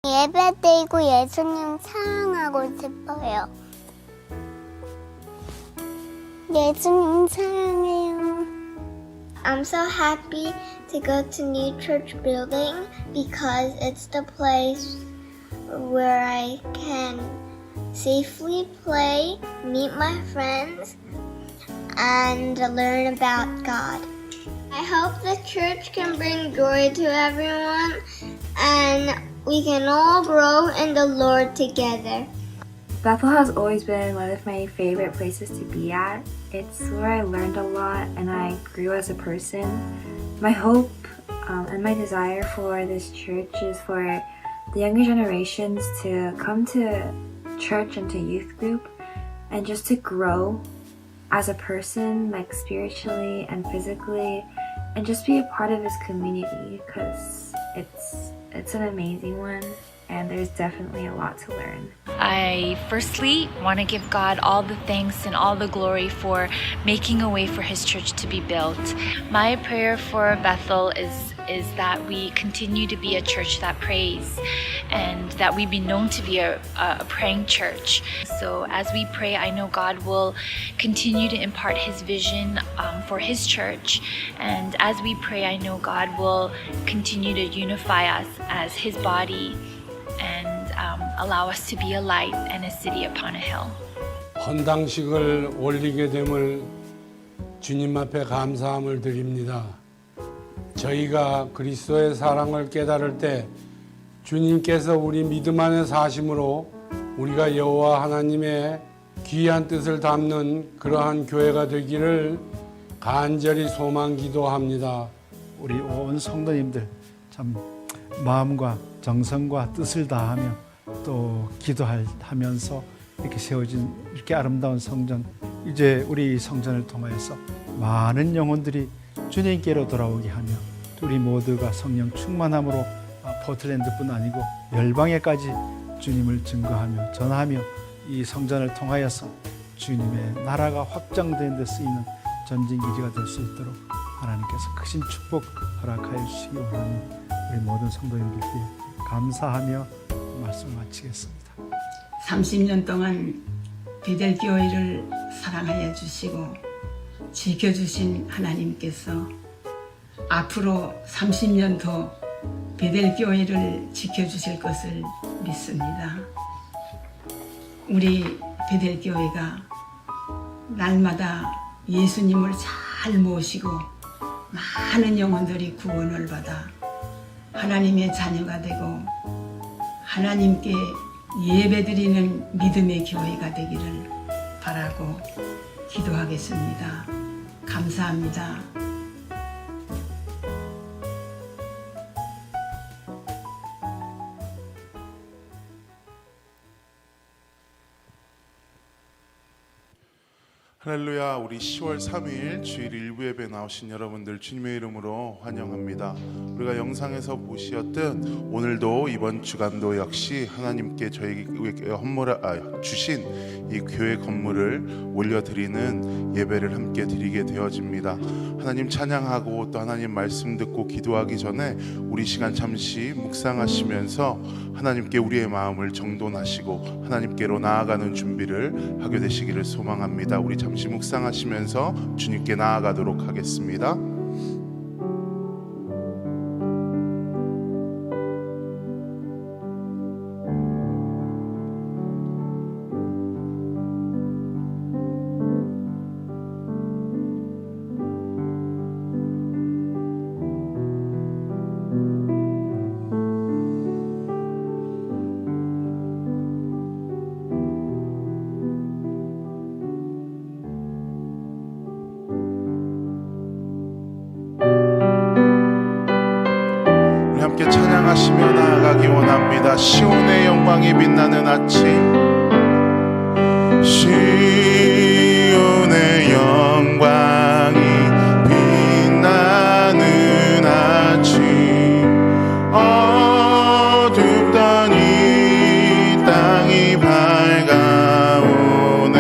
예배드리고 예수님 사랑하고 싶어요. 예수님 사랑해요. I'm so happy to go to New Church Building because it's the place where I can safely play, meet my friends, and learn about God. I hope the church can bring joy to everyone and we can all grow in the Lord together. Bethel has always been one of my favorite places to be at. It's where I learned a lot and I grew as a person. My hope and my desire for this church is for the younger generations to come to church and to youth group and just to grow as a person, like spiritually and physically, and just be a part of his community because it's an amazing one and there's definitely a lot to learn. I firstly want to give God all the thanks and all the glory for making a way for His church to be built. My prayer for Bethel is that we continue to be a church that prays and that we be known to be a praying church. So as we pray, I know God will continue to impart His vision for His church. And as we pray, I know God will continue to unify us as His body and allow us to be a light and a city upon a hill. 헌당식을 올리게 됨을 주님 앞에 감사함을 드립니다. 저희가 그리스도의 사랑을 깨달을 때 주님께서 우리 믿음 안에 사심으로 우리가 여호와 하나님의 귀한 뜻을 담는 그러한 교회가 되기를 간절히 소망 기도합니다. 우리 온 성도님들 참 마음과 정성과 뜻을 다하며 또 기도하면서 이렇게 세워진 이렇게 아름다운 성전, 이제 우리 성전을 통하여서 많은 영혼들이 주님께로 돌아오게 하며 우리 모두가 성령 충만함으로 포틀랜드뿐 아니고 열방에까지 주님을 증거하며 전하며 이 성전을 통하여서 주님의 나라가 확장되는 데 쓰이는 전진기지가 될 수 있도록 하나님께서 크신 축복 허락하여 주시기 원하니 우리 모든 성도님들께 감사하며 말씀을 마치겠습니다. 30년 동안 베델교회를 사랑하여 주시고 지켜주신 하나님께서 앞으로 30년 더 베델교회를 지켜주실 것을 믿습니다. 우리 베델교회가 날마다 예수님을 잘 모시고 많은 영혼들이 구원을 받아 하나님의 자녀가 되고 하나님께 예배드리는 믿음의 교회가 되기를 바라고 기도하겠습니다. 감사합니다. 할렐루야. 우리 10월 3일 주일 일부 예배 나오신 여러분들 주님의 이름으로 환영합니다. 우리가 영상에서 보셨듯 오늘도 이번 주간도 역시 하나님께 저희에게 주신 이 교회 건물을 올려드리는 예배를 함께 드리게 되어집니다. 하나님 찬양하고 또 하나님 말씀 듣고 기도하기 전에 우리 시간 잠시 묵상하시면서 하나님께 우리의 마음을 정돈하시고 하나님께로 나아가는 준비를 하게 되시기를 소망합니다. 우리 잠시 묵상하시면서 주님께 나아가도록 하겠습니다. 함께 찬양하시며 나아가기 원합니다. 시온의 영광이 빛나는 아침, 시온의 영광이 빛나는 아침, 어둡던 이 땅이 밝아오네.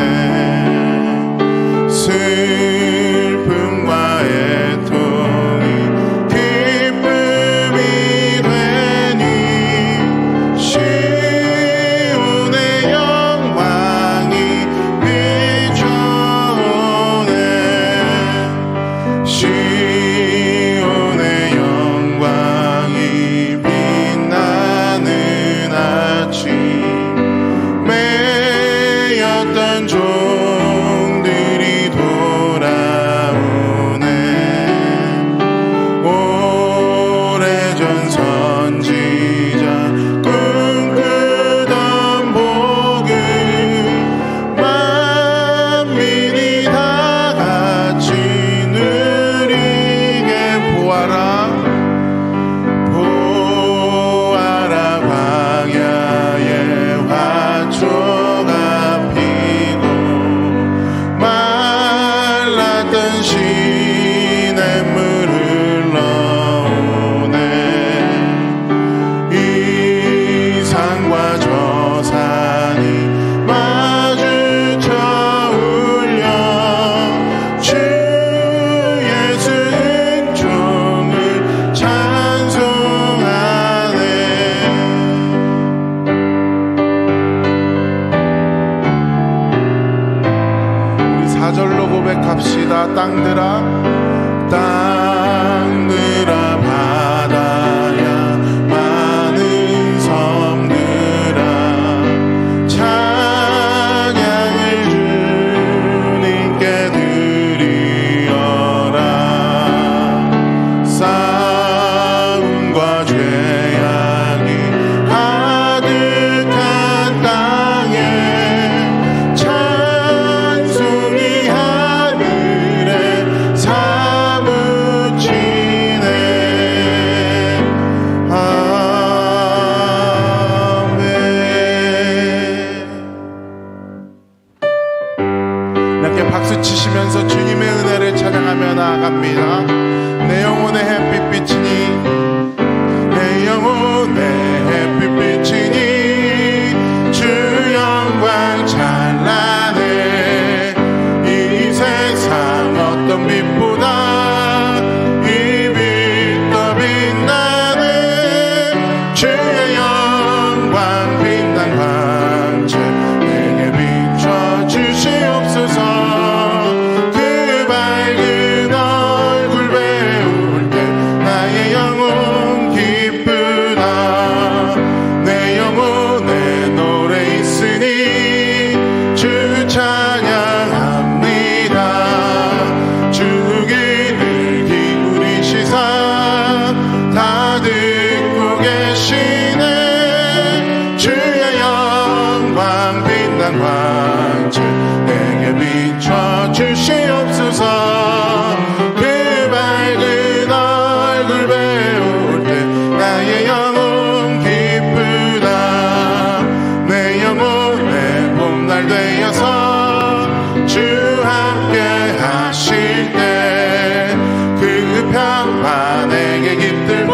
슬픔과 애통이 기쁨이 되니 고백합시다. 땅들아 바다야 많은 섬들아 찬양을 주님께 드리어라. 싸움과 죄악이 가득한 땅에 찬송이 하늘에 사무치네. 아멘. 함께 박수 치시면서 주님의 은혜를 찬양하며 나아갑니다. 내 영혼의 햇빛이니 내 영혼의 햇빛이니 주 영광 찬란해. 이 세상 어떤 빛보다 이 빛 더 빛나네. 주의 영광 빛난 광채 내게 비춰 주시옵소서. 그 밝은 얼굴 배울 때 나의 영혼 기쁘다. 내 영혼에 노래 있으니 주 찬양합니다. 주 귀를 기울이시사 다 듣고 계시네. 주의 영광 빛난 광채 내게 비춰 주시옵소서. 그 밝은 얼굴 배울 때 나의 영혼 기쁘다. 내 영혼의 봄날 되어서 주 함께 하실 때 그 평화 내게 깃들고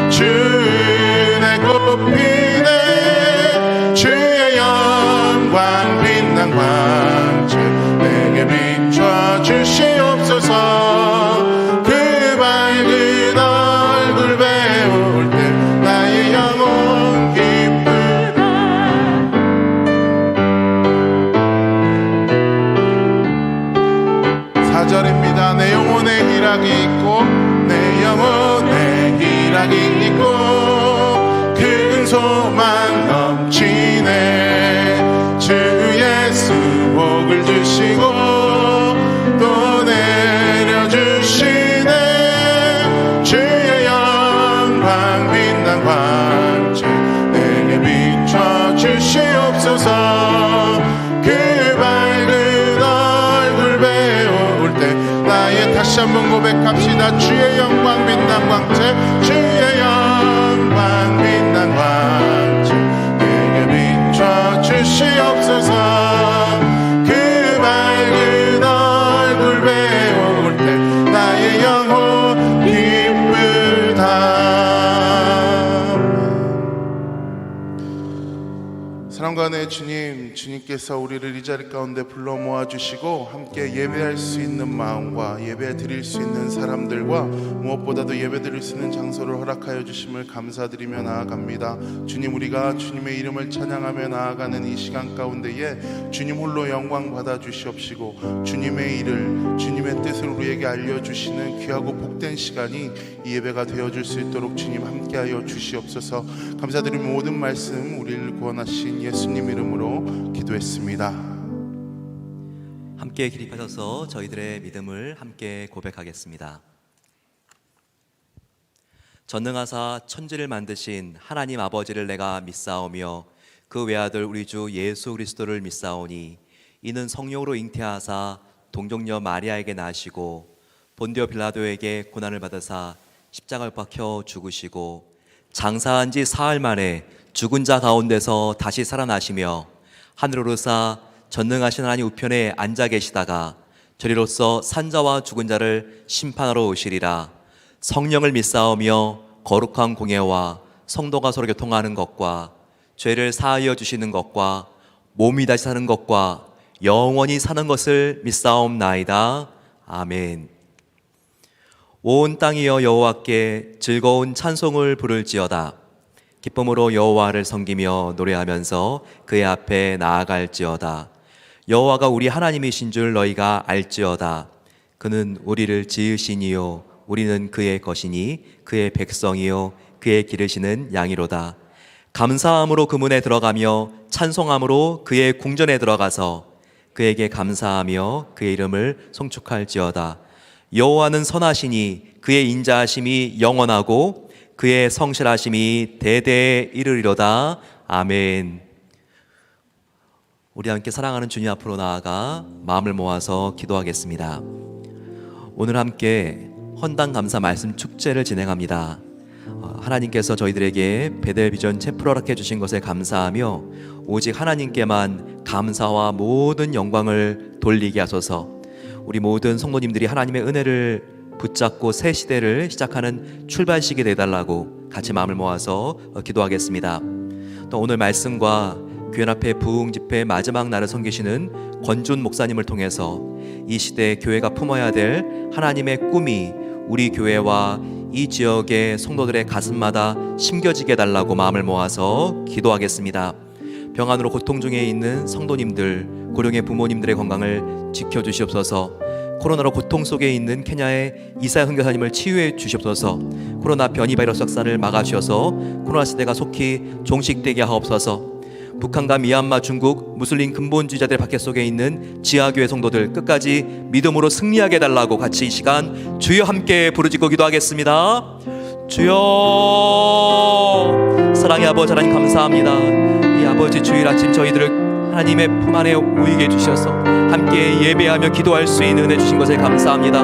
주 은혜 꽃피네. 주의 영광 빛난 광채 내게 비춰 주시옵소서. 그 밝은 얼굴 배울 때 나의 영혼 기쁘다. 4절입니다. 내 영혼에 희락이 있고 내 영혼에 희락이 있고 큰 소망 넘치네. 주 예수 복을 주시고 또 내려주시네. 주의 영광 빛난 광채 내게 비춰 주시옵소서. 그 밝은 얼굴 배울 때 나의 다시 한번 고백합시다. 주의 영광 빛난 광채 주의 영광 빛난 광채 내게 비춰 주시옵소서. 그 밝은 얼굴 배울 때 나의 영혼 기쁘다. 사랑과 내 주님께서 우리를 이 자리 가운데 불러 모아주시고 함께 예배할 수 있는 마음과 예배 드릴 수 있는 사람들과 무엇보다도 예배 드릴 수 있는 장소를 허락하여 주심을 감사드리며 나아갑니다. 주님, 우리가 주님의 이름을 찬양하며 나아가는 이 시간 가운데에 주님 홀로 영광 받아 주시옵시고 주님의 일을, 주님의 뜻을 우리에게 알려주시는 귀하고 복된 시간이 이 예배가 되어줄 수 있도록 주님 함께하여 주시옵소서. 감사드리며 모든 말씀 우리를 구원하신 예수님 이름으로 기도했습니다. 함께 기립하셔서 저희들의 믿음을 함께 고백하겠습니다. 전능하사 천지를 만드신 하나님 아버지를 내가 믿사오며 그 외아들 우리 주 예수 그리스도를 믿사오니 이는 성령으로 잉태하사 동정녀 마리아에게 나시고 본디오 빌라도에게 고난을 받으사 십자가를 박혀 죽으시고 장사한 지 사흘 만에 죽은 자 가운데서 다시 살아나시며 하늘로 오르사 전능하신 하나님 우편에 앉아 계시다가 저리로서 산자와 죽은 자를 심판하러 오시리라. 성령을 믿사오며 거룩한 공예와 성도가 서로 교통하는 것과 죄를 사하여 주시는 것과 몸이 다시 사는 것과 영원히 사는 것을 믿사옵나이다. 아멘. 온 땅이여 여호와께 즐거운 찬송을 부를지어다. 기쁨으로 여호와를 섬기며 노래하면서 그의 앞에 나아갈지어다. 여호와가 우리 하나님이신 줄 너희가 알지어다. 그는 우리를 지으시니요 우리는 그의 것이니 그의 백성이요 그의 기르시는 양이로다. 감사함으로 그 문에 들어가며 찬송함으로 그의 궁전에 들어가서 그에게 감사하며 그의 이름을 송축할지어다. 여호와는 선하시니 그의 인자하심이 영원하고 그의 성실하심이 대대에 이르리로다. 아멘. 우리 함께 사랑하는 주님 앞으로 나아가 마음을 모아서 기도하겠습니다. 오늘 함께 헌당 감사 말씀 축제를 진행합니다. 하나님께서 저희들에게 베델 비전 챔프를 허락해 주신 것에 감사하며 오직 하나님께만 감사와 모든 영광을 돌리게 하소서. 우리 모든 성도님들이 하나님의 은혜를 붙잡고 새 시대를 시작하는 출발식이 되달라고 같이 마음을 모아서 기도하겠습니다. 또 오늘 말씀과 교회 앞에 부흥 집회 마지막 날을 섬기시는 권준 목사님을 통해서 이 시대에 교회가 품어야 될 하나님의 꿈이 우리 교회와 이 지역의 성도들의 가슴마다 심겨지게 해달라고 마음을 모아서 기도하겠습니다. 병환으로 고통 중에 있는 성도님들, 고령의 부모님들의 건강을 지켜주시옵소서. 코로나로 고통 속에 있는 케냐의 이사야 선교사님을 치유해 주시옵소서. 코로나 변이 바이러스 확산을 막아주셔서 코로나 시대가 속히 종식되게 하옵소서. 북한과 미얀마, 중국, 무슬림 근본주의자들 박해 속에 있는 지하교회 성도들 끝까지 믿음으로 승리하게 해달라고 같이 이 시간 주여 함께 부르짖고 기도하겠습니다. 주여, 사랑의 아버지 하나님 감사합니다. 이 아버지 주일 아침 저희들을 하나님의 품 안에 모이게 해주셔서 함께 예배하며 기도할 수 있는 은혜 주신 것에 감사합니다.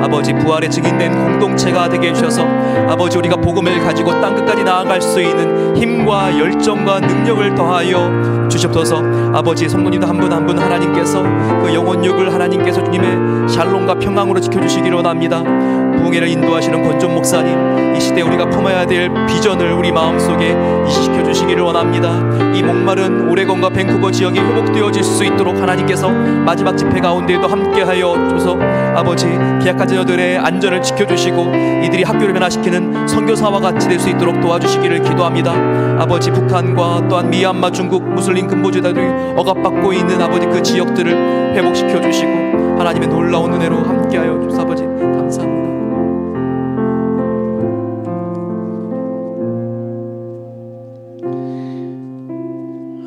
아버지 부활의 증인된 공동체가 되게 해주셔서 아버지 우리가 복음을 가지고 땅끝까지 나아갈 수 있는 힘과 열정과 능력을 더하여 주시옵소서. 아버지 성도님들 한 분 한 분 하나님께서 그 영혼육을 하나님께서 주님의 샬롬과 평강으로 지켜주시기를 원합니다. 부흥회를 인도하시는 권종 목사님, 이 시대 우리가 품어야 될 비전을 우리 마음속에 이식시켜 주시기를 원합니다. 이 목마른 오레곤과 밴쿠버 지역이 회복되어질 수 있도록 하나님께서 마지막 집회 가운데에도 함께하여 주셔서 아버지 계약한 자녀들의 안전을 지켜주시고 이들이 학교를 변화시키는 선교사와 같이 될 수 있도록 도와주시기를 기도합니다. 아버지 북한과 또한 미얀마, 중국, 무슬림 근본주의자들이 억압받고 있는 아버지 그 지역들을 회복시켜 주시고 하나님의 놀라운 은혜로 함께하여 주셔서 아버지 감사합니다.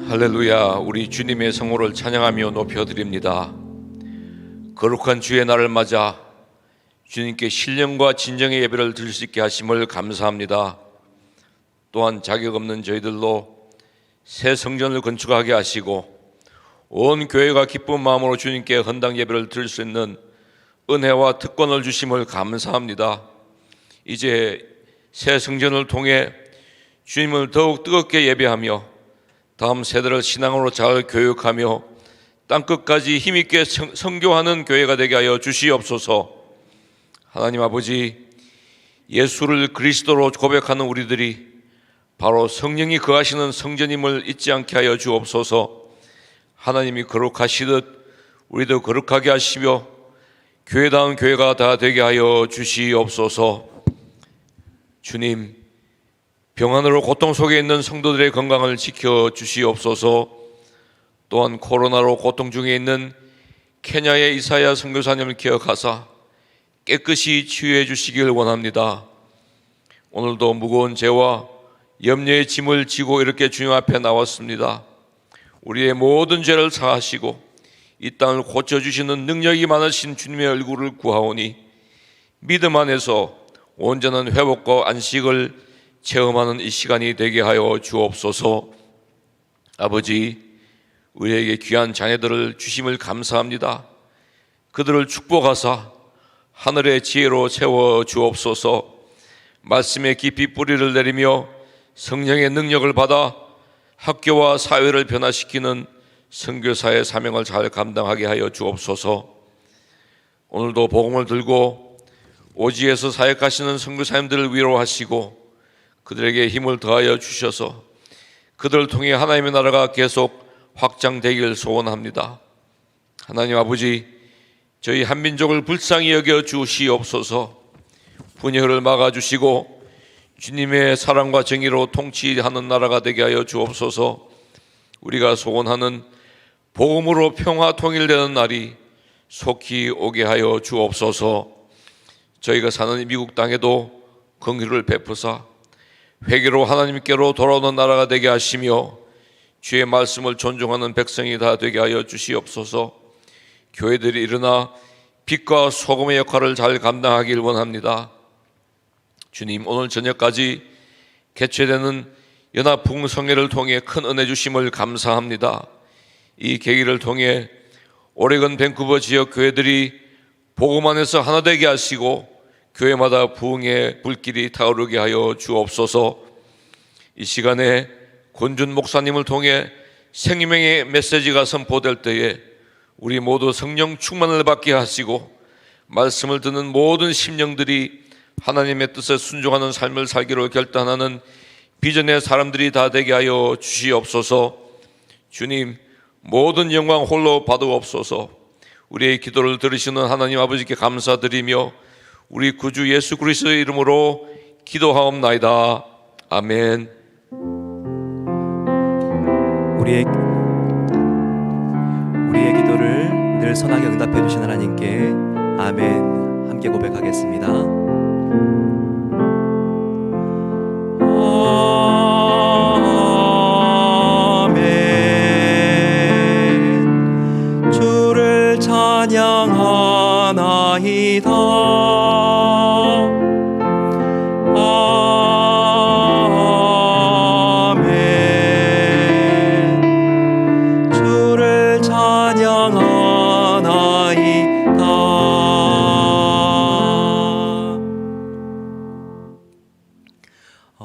할렐루야. 우리 주님의 성호를 찬양하며 높여드립니다. 거룩한 주의 날을 맞아 주님께 신령과 진정의 예배를 드릴 수 있게 하심을 감사합니다. 또한 자격 없는 저희들로 새 성전을 건축하게 하시고 온 교회가 기쁜 마음으로 주님께 헌당 예배를 드릴 수 있는 은혜와 특권을 주심을 감사합니다. 이제 새 성전을 통해 주님을 더욱 뜨겁게 예배하며 다음 세대를 신앙으로 잘 교육하며 땅끝까지 힘있게 선교하는 교회가 되게 하여 주시옵소서. 하나님 아버지, 예수를 그리스도로 고백하는 우리들이 바로 성령이 거하시는 성전임을 잊지 않게 하여 주옵소서. 하나님이 거룩하시듯 우리도 거룩하게 하시며 교회다운 교회가 다 되게 하여 주시옵소서. 주님, 병환으로 고통 속에 있는 성도들의 건강을 지켜주시옵소서. 또한 코로나로 고통 중에 있는 케냐의 이사야 선교사님을 기억하사 깨끗이 치유해 주시길 원합니다. 오늘도 무거운 죄와 염려의 짐을 지고 이렇게 주님 앞에 나왔습니다. 우리의 모든 죄를 사하시고 이 땅을 고쳐주시는 능력이 많으신 주님의 얼굴을 구하오니 믿음 안에서 온전한 회복과 안식을 체험하는 이 시간이 되게 하여 주옵소서. 아버지, 우리에게 귀한 자녀들을 주심을 감사합니다. 그들을 축복하사 하늘의 지혜로 채워 주옵소서. 말씀에 깊이 뿌리를 내리며 성령의 능력을 받아 학교와 사회를 변화시키는 선교사의 사명을 잘 감당하게 하여 주옵소서. 오늘도 복음을 들고 오지에서 사역하시는 선교사님들을 위로하시고 그들에게 힘을 더하여 주셔서 그들을 통해 하나님의 나라가 계속 확장되길 소원합니다. 하나님 아버지, 저희 한민족을 불쌍히 여겨 주시옵소서. 분열을 막아주시고 주님의 사랑과 정의로 통치하는 나라가 되게 하여 주옵소서. 우리가 소원하는 복음으로 평화 통일되는 날이 속히 오게 하여 주옵소서. 저희가 사는 이 미국 땅에도 긍휼을 베푸사 회개로 하나님께로 돌아오는 나라가 되게 하시며 주의 말씀을 존중하는 백성이 다 되게 하여 주시옵소서. 교회들이 일어나 빛과 소금의 역할을 잘 감당하길 원합니다. 주님, 오늘 저녁까지 개최되는 연합부흥성회를 통해 큰 은혜 주심을 감사합니다. 이 계기를 통해 오레건 밴쿠버 지역 교회들이 복음 안에서 하나 되게 하시고 교회마다 부흥의 불길이 타오르게 하여 주옵소서. 이 시간에 권준 목사님을 통해 생명의 메시지가 선포될 때에 우리 모두 성령 충만을 받게 하시고 말씀을 듣는 모든 심령들이 하나님의 뜻에 순종하는 삶을 살기로 결단하는 비전의 사람들이 다 되게 하여 주시옵소서. 주님, 모든 영광 홀로 받으옵소서. 우리의 기도를 들으시는 하나님 아버지께 감사드리며 우리 구주 예수 그리스도의 이름으로 기도하옵나이다. 아멘. 우리의 기도를 늘 선하게 응답해 주신 하나님께 아멘 함께 고백하겠습니다. 아멘. 주를 찬양하나이다.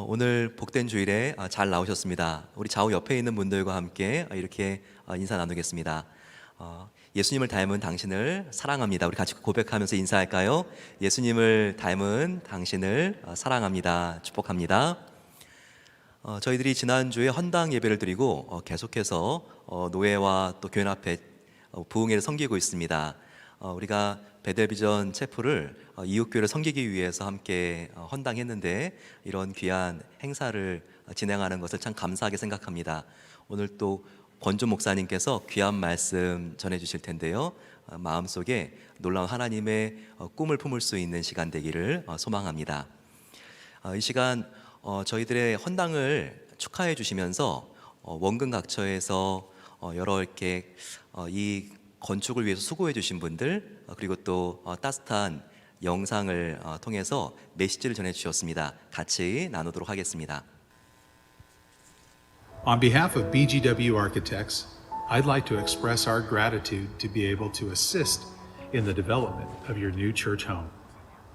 오늘 복된 주일에 잘 나오셨습니다. 우리 좌우 옆에 있는 분들과 함께 이렇게 인사 나누겠습니다. 예수님을 닮은 당신을 사랑합니다. 우리 같이 고백하면서 인사할까요? 예수님을 닮은 당신을 사랑합니다. 축복합니다. 저희들이 지난주에 헌당 예배를 드리고 계속해서 노예와 또 교회 앞에 부흥회를 섬기고 있습니다. 우리가 베델비전 체프를 이웃교회를 섬기기 위해서 함께 헌당했는데 이런 귀한 행사를 진행하는 것을 참 감사하게 생각합니다. 오늘 또 권준 목사님께서 귀한 말씀 전해주실 텐데요. 마음속에 놀라운 하나님의 꿈을 품을 수 있는 시간 되기를 소망합니다. 이 시간 저희들의 헌당을 축하해 주시면서 원근각처에서 여러 이렇게 이 건축을 위해서 수고해 주신 분들 그리고 또 따뜻한 영상을 통해서 메시지를 전해 주셨습니다. 같이 나누도록 하겠습니다. On behalf of BGW Architects, I'd like to express our gratitude to be able to assist in the development of your new church home.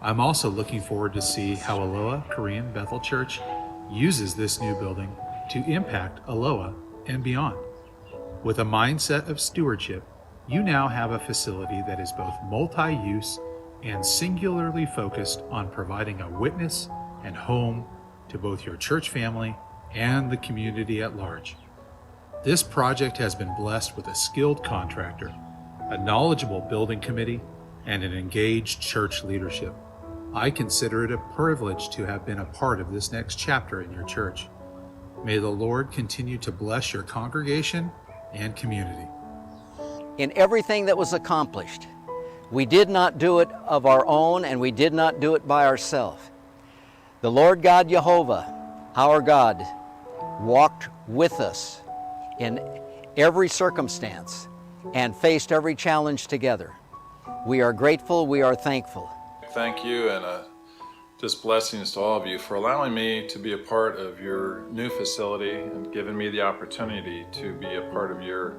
I'm also looking forward to see how Aloha Korean Bethel Church uses this new building to impact Aloha and beyond. With a mindset of stewardship, you now have a facility that is both multi-use and singularly focused on providing a witness and home to both your church family and the community at large. This project has been blessed with a skilled contractor, a knowledgeable building committee, and an engaged church leadership. I consider it a privilege to have been a part of this next chapter in your church. May the Lord continue to bless your congregation and community. In everything that was accomplished, we did not do it of our own and we did not do it by ourselves. The Lord God Jehovah, our God, walked with us in every circumstance and faced every challenge together. We are grateful, we are thankful. Thank you, and just blessings to all of you for allowing me to be a part of your new facility and giving me the opportunity to be a part of your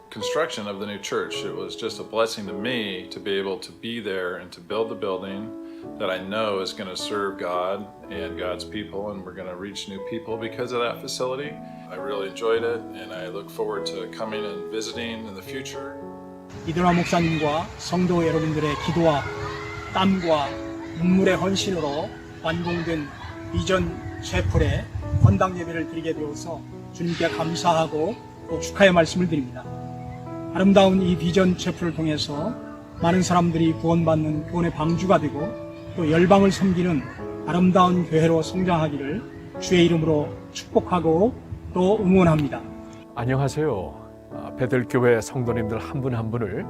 construction of the new church. It was just a blessing to me to be able to be there and to build the building that I know is going to serve God and God's people, and we're going to reach new people because of that facility. I really enjoyed it, and I look forward to coming and visiting in the future. 이드라 목사님과 성도 여러분들의 기도와 땀과 눈물의 헌신으로 완공된 비전 채플의 헌당 예배를 드리게 되어서 주님께 감사하고 또 축하의 말씀을 드립니다. 아름다운 이 비전 채플을 통해서 많은 사람들이 구원받는 구원의 방주가 되고 또 열방을 섬기는 아름다운 교회로 성장하기를 주의 이름으로 축복하고 또 응원합니다. 안녕하세요. 베델교회 성도님들 한 분 한 분을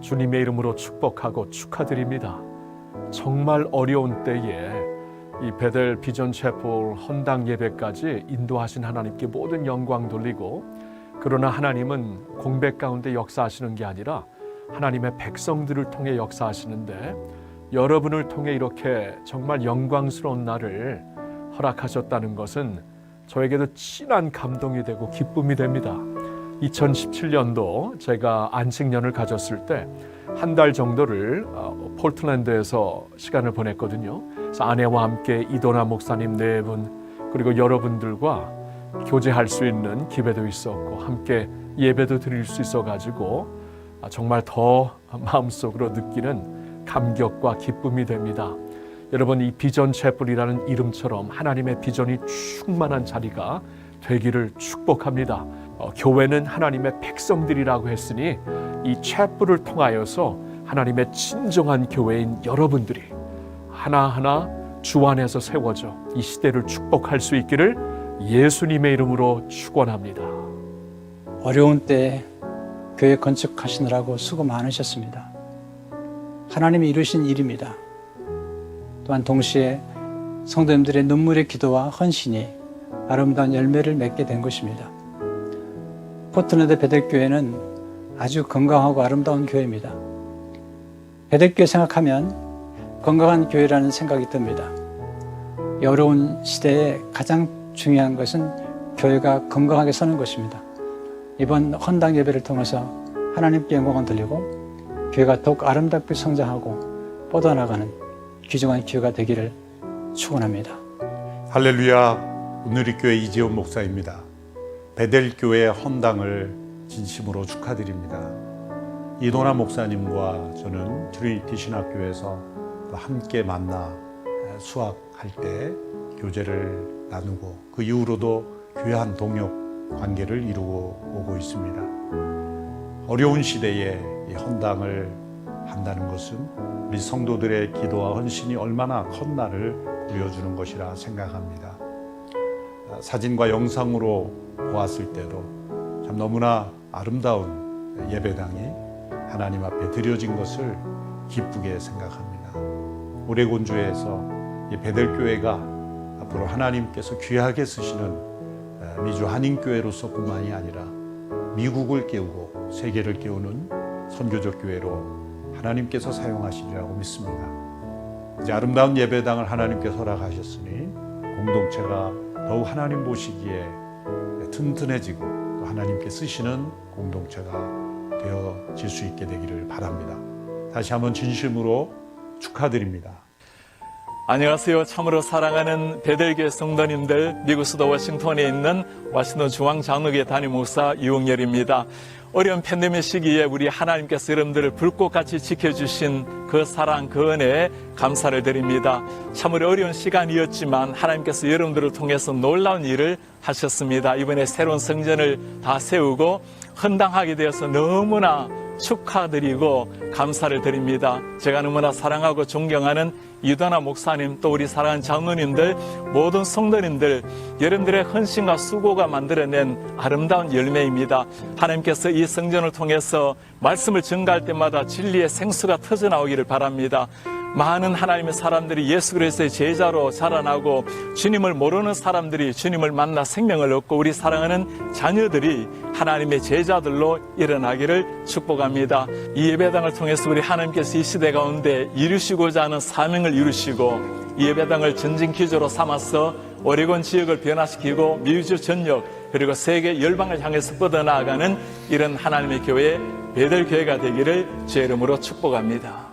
주님의 이름으로 축복하고 축하드립니다. 정말 어려운 때에 이 베델 비전 채플 헌당 예배까지 인도하신 하나님께 모든 영광 돌리고, 그러나 하나님은 공백 가운데 역사하시는 게 아니라 하나님의 백성들을 통해 역사하시는데, 여러분을 통해 이렇게 정말 영광스러운 날을 허락하셨다는 것은 저에게도 진한 감동이 되고 기쁨이 됩니다. 2017년도 제가 안식년을 가졌을 때 한 달 정도를 폴틀랜드에서 시간을 보냈거든요. 그래서 아내와 함께 이도나 목사님 4분 그리고 여러분들과 교제할 수 있는 기회도 있었고 함께 예배도 드릴 수 있어가지고 정말 더 마음속으로 느끼는 감격과 기쁨이 됩니다. 여러분, 이 비전 채플이라는 이름처럼 하나님의 비전이 충만한 자리가 되기를 축복합니다. 교회는 하나님의 백성들이라고 했으니 이 채플을 통하여서 하나님의 진정한 교회인 여러분들이 하나하나 주 안에서 세워져 이 시대를 축복할 수 있기를 예수님의 이름으로 축원합니다. 어려운 때에 교회 건축하시느라고 수고 많으셨습니다. 하나님이 이루신 일입니다. 또한 동시에 성도님들의 눈물의 기도와 헌신이 아름다운 열매를 맺게 된 것입니다. 포틀랜드 베델교회는 아주 건강하고 아름다운 교회입니다. 베델교회 생각하면 건강한 교회라는 생각이 듭니다. 이 어려운 시대에 가장 중요한 것은 교회가 건강하게 서는 것입니다. 이번 헌당 예배를 통해서 하나님께 영광을 돌리고 교회가 더욱 아름답게 성장하고 뻗어나가는 귀중한 기회가 되기를 축원합니다. 할렐루야, 운누리교회 이재훈 목사입니다. 베델교회 헌당을 진심으로 축하드립니다. 이도나 목사님과 저는 트리니티 신학교에서 함께 만나 수학할 때 교제를 나누고 그 이후로도 귀한 동역 관계를 이루고 오고 있습니다. 어려운 시대에 이 헌당을 한다는 것은 우리 성도들의 기도와 헌신이 얼마나 컸나를 보여주는 것이라 생각합니다. 사진과 영상으로 보았을 때도 참 너무나 아름다운 예배당이 하나님 앞에 드려진 것을 기쁘게 생각합니다. 오레곤주에서 이 베델교회가 앞으로 하나님께서 귀하게 쓰시는 미주 한인교회로서뿐만이 아니라 미국을 깨우고 세계를 깨우는 선교적 교회로 하나님께서 사용하시리라고 믿습니다. 이제 아름다운 예배당을 하나님께서 허락하셨으니 공동체가 더욱 하나님 보시기에 튼튼해지고 또 하나님께 쓰시는 공동체가 되어질 수 있게 되기를 바랍니다. 다시 한번 진심으로 축하드립니다. 안녕하세요. 참으로 사랑하는 베델교회 성도님들, 미국 수도 워싱턴에 있는 워싱턴 중앙장로교회 담임 목사 이웅열입니다. 어려운 팬데믹 시기에 우리 하나님께서 여러분들을 불꽃같이 지켜주신 그 사랑, 그 은혜에 감사를 드립니다. 참으로 어려운 시간이었지만 하나님께서 여러분들을 통해서 놀라운 일을 하셨습니다. 이번에 새로운 성전을 다 세우고 헌당하게 되어서 너무나 축하드리고 감사를 드립니다. 제가 너무나 사랑하고 존경하는 이도나 목사님, 또 우리 사랑하는 장로님들, 모든 성도님들, 여러분들의 헌신과 수고가 만들어낸 아름다운 열매입니다. 하나님께서 이 성전을 통해서 말씀을 전가할 때마다 진리의 생수가 터져나오기를 바랍니다. 많은 하나님의 사람들이 예수 그리스도의 제자로 자라나고 주님을 모르는 사람들이 주님을 만나 생명을 얻고 우리 사랑하는 자녀들이 하나님의 제자들로 일어나기를 축복합니다. 이 예배당을 통해서 우리 하나님께서 이 시대 가운데 이루시고자 하는 사명을 이루시고 이 예배당을 전진 기조로 삼아서 오레곤 지역을 변화시키고 미주 전역 그리고 세계 열방을 향해서 뻗어나가는 이런 하나님의 교회 베델교회가 되기를 주의 이름으로 축복합니다.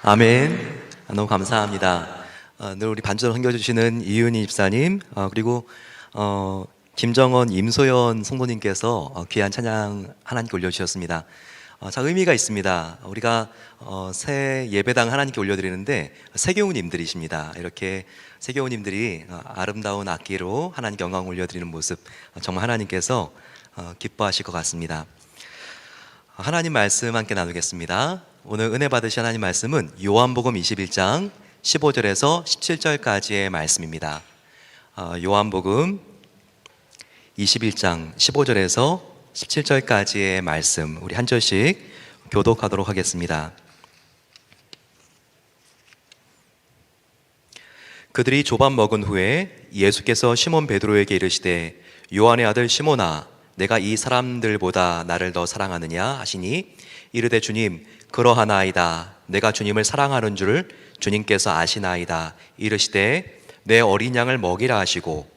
아멘. 너무 감사합니다. 늘 우리 반주를 섬겨주시는 이윤희 집사님, 그리고 김정원, 임소연 성도님께서 귀한 찬양 하나님께 올려주셨습니다. 자, 의미가 있습니다. 우리가 새 예배당 하나님께 올려드리는데 세교우님들이십니다. 이렇게 세교우님들이 아름다운 악기로 하나님께 영광 올려드리는 모습, 정말 하나님께서 기뻐하실 것 같습니다. 하나님 말씀 함께 나누겠습니다. 오늘 은혜 받으신 하나님 말씀은 요한복음 21장 15절에서 17절까지의 말씀입니다. 요한복음 21장 15절에서 17절까지의 말씀, 우리 한 절씩 교독하도록 하겠습니다. 그들이 조밥 먹은 후에 예수께서 시몬 베드로에게 이르시되 요한의 아들 시몬아, 내가 이 사람들보다 나를 더 사랑하느냐 하시니 이르되 주님 그러하나이다. 내가 주님을 사랑하는 줄을 주님께서 아시나이다. 이르시되 내 어린 양을 먹이라 하시고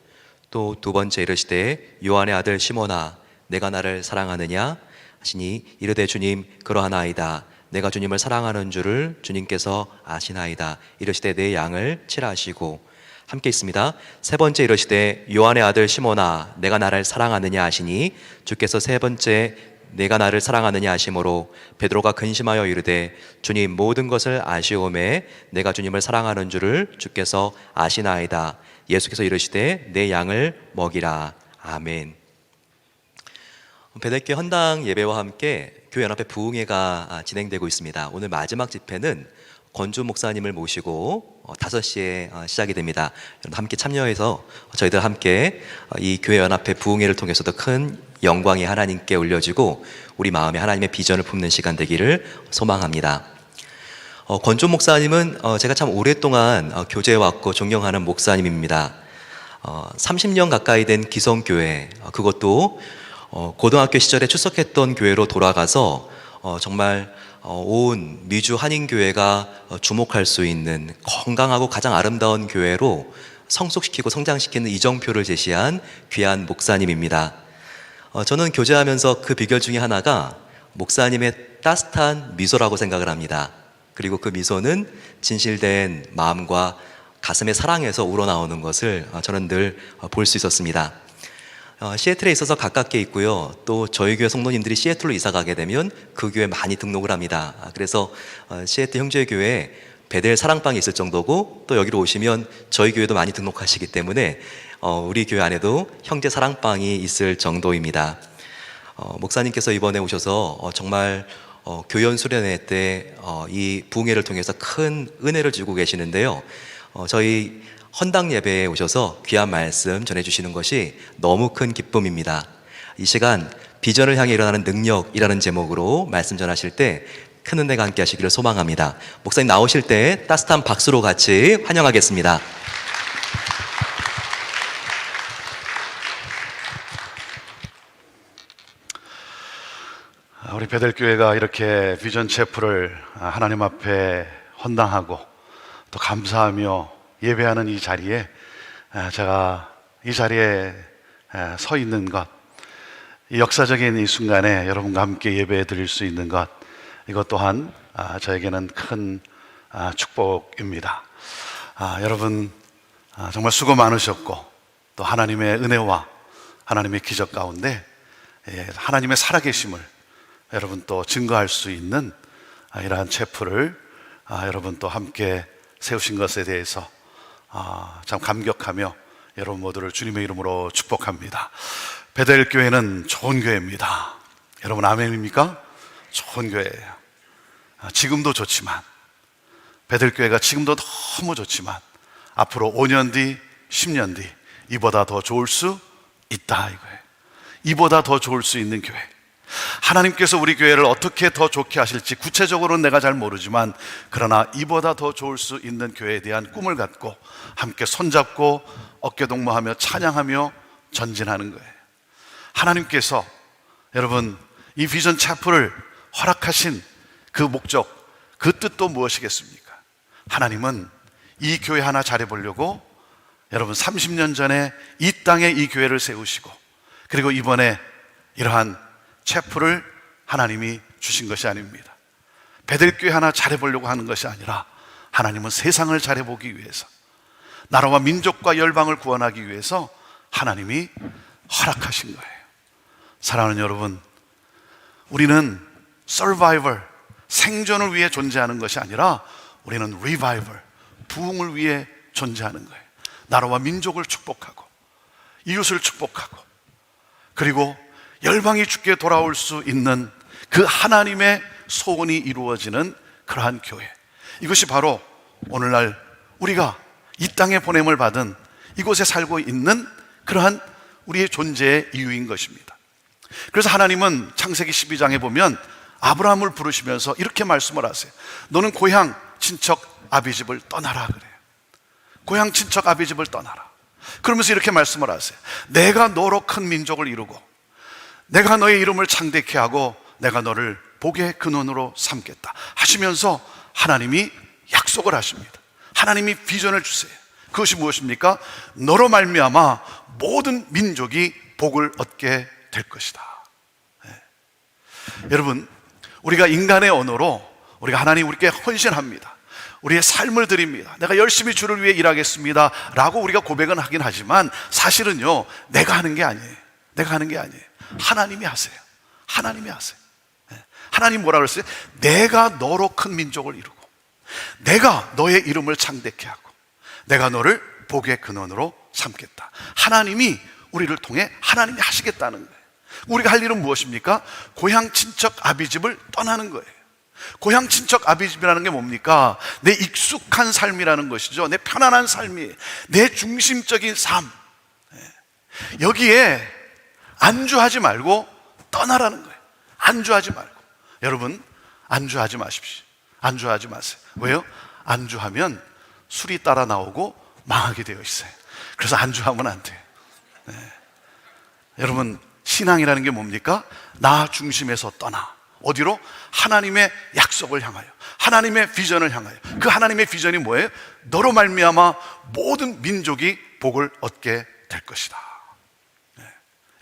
또 두 번째 이르시되 요한의 아들 시몬아, 내가 나를 사랑하느냐 하시니 이르되 주님 그러하나이다. 내가 주님을 사랑하는 줄을 주님께서 아시나이다. 이르시되 내 양을 치라 하시고, 함께 있습니다. 세 번째 이르시되 요한의 아들 시몬아, 내가 나를 사랑하느냐 하시니 주께서 세 번째 내가 나를 사랑하느냐 하심으로 베드로가 근심하여 이르되 주님 모든 것을 아시오매 내가 주님을 사랑하는 줄을 주께서 아시나이다. 예수께서 이르시되 내 양을 먹이라. 아멘. 베델교회 헌당 예배와 함께 교회 연합회 부흥회가 진행되고 있습니다. 오늘 마지막 집회는 권주 목사님을 모시고 5시에 시작이 됩니다. 여러분 함께 참여해서 저희들 함께 이 교회 연합회 부흥회를 통해서도 큰 영광이 하나님께 올려지고 우리 마음에 하나님의 비전을 품는 시간 되기를 소망합니다. 권주 목사님은 제가 참 오랫동안 교제해왔고 존경하는 목사님입니다. 30년 가까이 된 기성교회, 그것도 고등학교 시절에 출석했던 교회로 돌아가서 정말 온 미주 한인교회가 주목할 수 있는 건강하고 가장 아름다운 교회로 성숙시키고 성장시키는 이정표를 제시한 귀한 목사님입니다. 저는 교제하면서 그 비결 중에 하나가 목사님의 따뜻한 미소라고 생각을 합니다. 그리고 그 미소는 진실된 마음과 가슴의 사랑에서 우러나오는 것을 저는 늘 볼 수 있었습니다. 시애틀에 있어서 가깝게 있고요. 또 저희 교회 성도님들이 시애틀로 이사 가게 되면 그 교회에 많이 등록을 합니다. 그래서 시애틀 형제교회에 베델 사랑방이 있을 정도고 또 여기로 오시면 저희 교회도 많이 등록하시기 때문에 우리 교회 안에도 형제 사랑방이 있을 정도입니다. 목사님께서 이번에 오셔서 정말 교연 수련회 때 이 부흥회를 통해서 큰 은혜를 주고 계시는데요. 저희 헌당 예배에 오셔서 귀한 말씀 전해주시는 것이 너무 큰 기쁨입니다. 이 시간 비전을 향해 일어나는 능력이라는 제목으로 말씀 전하실 때 큰 은혜가 함께 하시기를 소망합니다. 목사님 나오실 때 따뜻한 박수로 같이 환영하겠습니다. 우리 베델교회가 이렇게 비전 체프를 하나님 앞에 헌당하고 또 감사하며 예배하는 이 자리에 제가 이 자리에 서 있는 것, 이 역사적인 이 순간에 여러분과 함께 예배 드릴 수 있는 것, 이것 또한 저에게는 큰 축복입니다. 여러분 정말 수고 많으셨고 또 하나님의 은혜와 하나님의 기적 가운데 하나님의 살아계심을 여러분 또 증거할 수 있는 이러한 체프를 여러분 또 함께 세우신 것에 대해서 참 감격하며 여러분 모두를 주님의 이름으로 축복합니다. 베델 교회는 좋은 교회입니다. 여러분 아멘입니까? 좋은 교회예요. 지금도 좋지만 베델 교회가 지금도 너무 좋지만 앞으로 5년 뒤, 10년 뒤 이보다 더 좋을 수 있다 이거예요. 이보다 더 좋을 수 있는 교회. 하나님께서 우리 교회를 어떻게 더 좋게 하실지 구체적으로는 내가 잘 모르지만 그러나 이보다 더 좋을 수 있는 교회에 대한 꿈을 갖고 함께 손잡고 어깨동무하며 찬양하며 전진하는 거예요. 하나님께서 여러분 이 비전 차프를 허락하신 그 목적, 그 뜻도 무엇이겠습니까? 하나님은 이 교회 하나 잘해보려고 여러분 30년 전에 이 땅에 이 교회를 세우시고 그리고 이번에 이러한 체프를 하나님이 주신 것이 아닙니다. 베델교회 하나 잘해보려고 하는 것이 아니라 하나님은 세상을 잘해보기 위해서 나라와 민족과 열방을 구원하기 위해서 하나님이 허락하신 거예요. 사랑하는 여러분, 우리는 서바이벌, 생존을 위해 존재하는 것이 아니라 우리는 리바이벌, 부흥을 위해 존재하는 거예요. 나라와 민족을 축복하고 이웃을 축복하고 그리고 열방이 주께 돌아올 수 있는 그 하나님의 소원이 이루어지는 그러한 교회. 이것이 바로 오늘날 우리가 이 땅에 보냄을 받은 이곳에 살고 있는 그러한 우리의 존재의 이유인 것입니다. 그래서 하나님은 창세기 12장에 보면 아브라함을 부르시면서 이렇게 말씀을 하세요. 너는 고향 친척 아비집을 떠나라 그래요. 고향 친척 아비집을 떠나라. 그러면서 이렇게 말씀을 하세요. 내가 너로 큰 민족을 이루고 내가 너의 이름을 창대케 하고 내가 너를 복의 근원으로 삼겠다 하시면서 하나님이 약속을 하십니다. 하나님이 비전을 주세요. 그것이 무엇입니까? 너로 말미암아 모든 민족이 복을 얻게 될 것이다. 네. 여러분, 우리가 인간의 언어로 우리가 하나님 우리께 헌신합니다. 우리의 삶을 드립니다. 내가 열심히 주를 위해 일하겠습니다 라고 우리가 고백은 하긴 하지만 사실은요, 내가 하는 게 아니에요. 내가 하는 게 아니에요. 하나님이 하세요. 하나님이 하세요. 네. 하나님 뭐라 그랬어요? 내가 너로 큰 민족을 이루고 내가 너의 이름을 창대케 하고 내가 너를 복의 근원으로 삼겠다. 하나님이 우리를 통해 하나님이 하시겠다는 거예요. 우리가 할 일은 무엇입니까? 고향 친척 아비집을 떠나는 거예요. 고향 친척 아비집이라는 게 뭡니까? 내 익숙한 삶이라는 것이죠. 내 편안한 삶이, 내 중심적인 삶. 여기에 안주하지 말고 떠나라는 거예요. 안주하지 말고. 여러분, 안주하지 마십시오. 안주하지 마세요. 왜요? 안주하면 술이 따라 나오고 망하게 되어 있어요. 그래서 안주하면 안 돼요. 네. 여러분, 신앙이라는 게 뭡니까? 나 중심에서 떠나 어디로? 하나님의 약속을 향하여, 하나님의 비전을 향하여. 그 하나님의 비전이 뭐예요? 너로 말미암아 모든 민족이 복을 얻게 될 것이다. 네.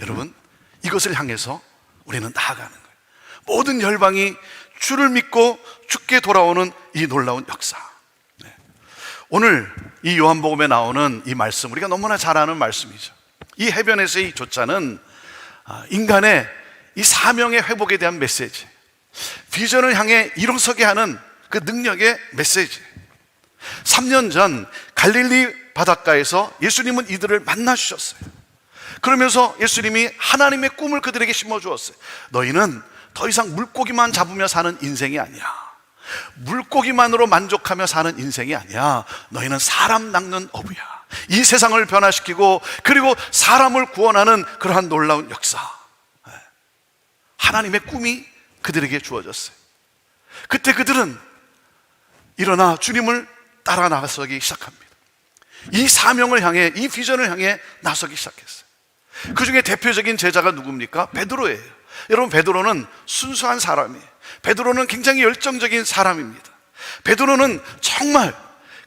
여러분, 이것을 향해서 우리는 나아가는 거예요. 모든 열방이 주를 믿고 주께 돌아오는 이 놀라운 역사. 네. 오늘 이 요한복음에 나오는 이 말씀, 우리가 너무나 잘 아는 말씀이죠. 이 해변에서의 이 조자는 인간의 이 사명의 회복에 대한 메시지, 비전을 향해 일어서게 하는 그 능력의 메시지. 3년 전 갈릴리 바닷가에서 예수님은 이들을 만나 주셨어요. 그러면서 예수님이 하나님의 꿈을 그들에게 심어주었어요. 너희는 더 이상 물고기만 잡으며 사는 인생이 아니야. 물고기만으로 만족하며 사는 인생이 아니야. 너희는 사람 낚는 어부야. 이 세상을 변화시키고 그리고 사람을 구원하는 그러한 놀라운 역사. 하나님의 꿈이 그들에게 주어졌어요. 그때 그들은 일어나 주님을 따라 나서기 시작합니다. 이 사명을 향해, 이 비전을 향해 나서기 시작했어요. 그 중에 대표적인 제자가 누굽니까? 베드로예요. 여러분, 베드로는 순수한 사람이에요. 베드로는 굉장히 열정적인 사람입니다. 베드로는 정말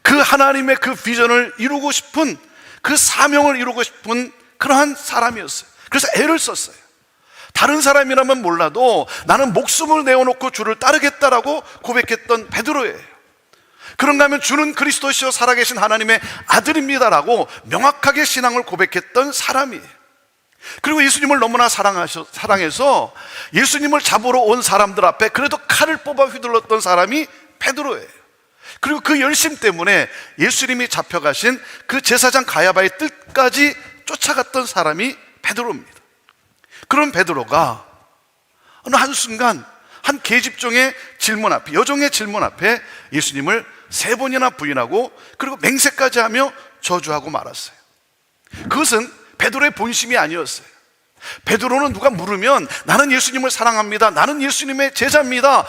그 하나님의 그 비전을 이루고 싶은, 그 사명을 이루고 싶은 그러한 사람이었어요. 그래서 애를 썼어요. 다른 사람이라면 몰라도 나는 목숨을 내어놓고 주를 따르겠다라고 고백했던 베드로예요. 그런가 하면 주는 그리스도시요 살아계신 하나님의 아들입니다라고 명확하게 신앙을 고백했던 사람이에요. 그리고 예수님을 너무나 사랑해서 예수님을 잡으러 온 사람들 앞에 그래도 칼을 뽑아 휘둘렀던 사람이 베드로예요. 그리고 그 열심 때문에 예수님이 잡혀가신 그 제사장 가야바의 뜰까지 쫓아갔던 사람이 베드로입니다. 그런 베드로가 어느 한순간 한 계집종의 질문 앞에, 여종의 질문 앞에 예수님을 3번이나 부인하고 그리고 맹세까지 하며 저주하고 말았어요. 그것은 베드로의 본심이 아니었어요. 베드로는 누가 물으면 나는 예수님을 사랑합니다, 나는 예수님의 제자입니다,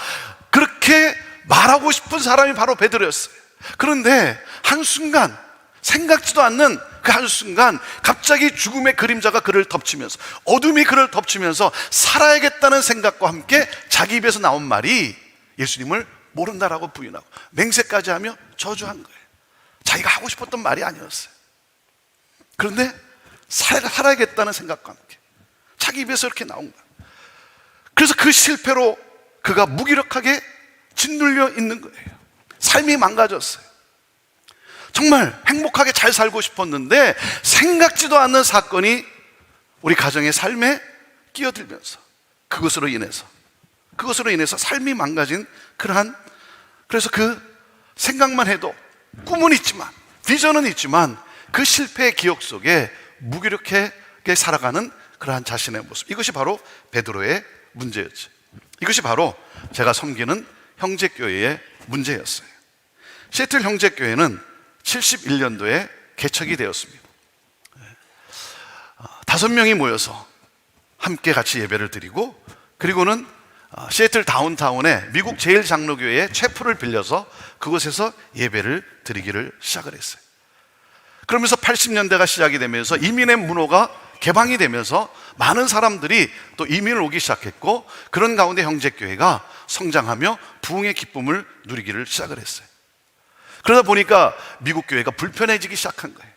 그렇게 말하고 싶은 사람이 바로 베드로였어요. 그런데 한순간, 생각지도 않는 그 한순간 갑자기 죽음의 그림자가 그를 덮치면서, 어둠이 그를 덮치면서 살아야겠다는 생각과 함께 자기 입에서 나온 말이 예수님을 모른다라고 부인하고 맹세까지 하며 저주한 거예요. 자기가 하고 싶었던 말이 아니었어요. 그런데 살아야겠다는 생각과 함께 자기 입에서 이렇게 나온 거예요. 그래서 그 실패로 그가 무기력하게 짓눌려 있는 거예요. 삶이 망가졌어요. 정말 행복하게 잘 살고 싶었는데 생각지도 않는 사건이 우리 가정의 삶에 끼어들면서 그것으로 인해서 삶이 망가진 그러한, 그래서 그 생각만 해도 꿈은 있지만 비전은 있지만 그 실패의 기억 속에 무기력하게 살아가는 그러한 자신의 모습, 이것이 바로 베드로의 문제였죠. 이것이 바로 제가 섬기는 형제교회의 문제였어요. 시애틀 형제교회는 71년도에 개척이 되었습니다. 5명이 모여서 함께 같이 예배를 드리고, 그리고는 시애틀 다운타운에 미국 제일 장로교회의 채플을 빌려서 그곳에서 예배를 드리기를 시작을 했어요. 그러면서 80년대가 시작이 되면서 이민의 문호가 개방이 되면서 많은 사람들이 또 이민을 오기 시작했고, 그런 가운데 형제교회가 성장하며 부흥의 기쁨을 누리기를 시작을 했어요. 그러다 보니까 미국 교회가 불편해지기 시작한 거예요.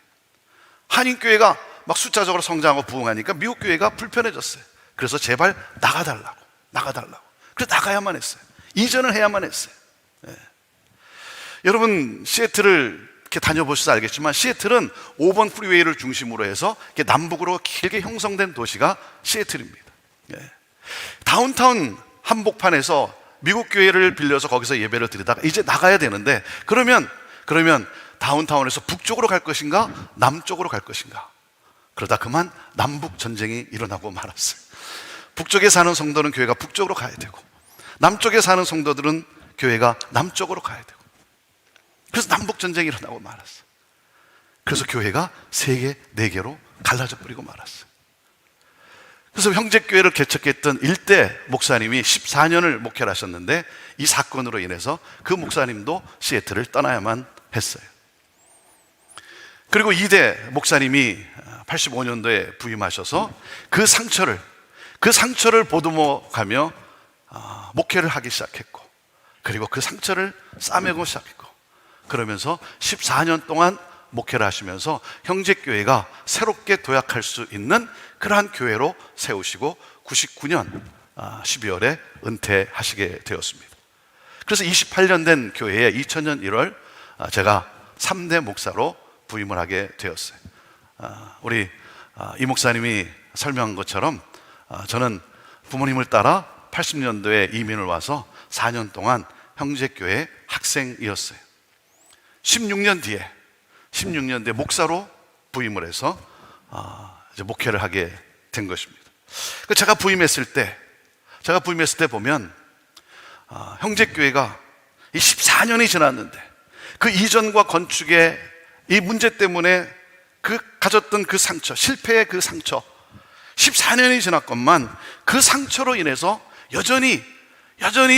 한인교회가 막 숫자적으로 성장하고 부흥하니까 미국 교회가 불편해졌어요. 그래서 제발 나가달라고. 그래서 나가야만 했어요. 이전을 해야만 했어요. 여러분, 시애틀을 이렇게 다녀보셔서 알겠지만, 시애틀은 5번 프리웨이를 중심으로 해서 이렇게 남북으로 길게 형성된 도시가 시애틀입니다. 다운타운 한복판에서 미국 교회를 빌려서 거기서 예배를 드리다가 이제 나가야 되는데, 그러면 다운타운에서 북쪽으로 갈 것인가 남쪽으로 갈 것인가, 그러다 그만 남북 전쟁이 일어나고 말았어요. 북쪽에 사는 성도는 교회가 북쪽으로 가야 되고, 남쪽에 사는 성도들은 교회가 남쪽으로 가야 되고, 그래서 남북 전쟁이 일어나고 말았어요. 그래서 교회가 3개, 4개로 갈라져 버리고 말았어요. 그래서 형제교회를 개척했던 일대 목사님이 14년을 목회를 하셨는데, 이 사건으로 인해서 그 목사님도 시애틀을 떠나야만 했어요. 그리고 2대 목사님이 85년도에 부임하셔서 그 상처를 보듬어 가며 목회를 하기 시작했고, 그리고 그 상처를 싸매고 시작했고, 그러면서 14년 동안 목회를 하시면서 형제교회가 새롭게 도약할 수 있는 그러한 교회로 세우시고 99년 12월에 은퇴하시게 되었습니다. 그래서 28년 된 교회에 2000년 1월 제가 3대 목사로 부임을 하게 되었어요. 우리 이 목사님이 설명한 것처럼 저는 부모님을 따라 80년도에 이민을 와서 4년 동안 형제교회 학생이었어요. 16년 뒤에 목사로 부임을 해서 이제 목회를 하게 된 것입니다. 제가 부임했을 때 보면 형제교회가 이 14년이 지났는데 그 이전과 건축의 이 문제 때문에 가졌던 그 상처, 실패의 그 상처, 14년이 지났건만 그 상처로 인해서 여전히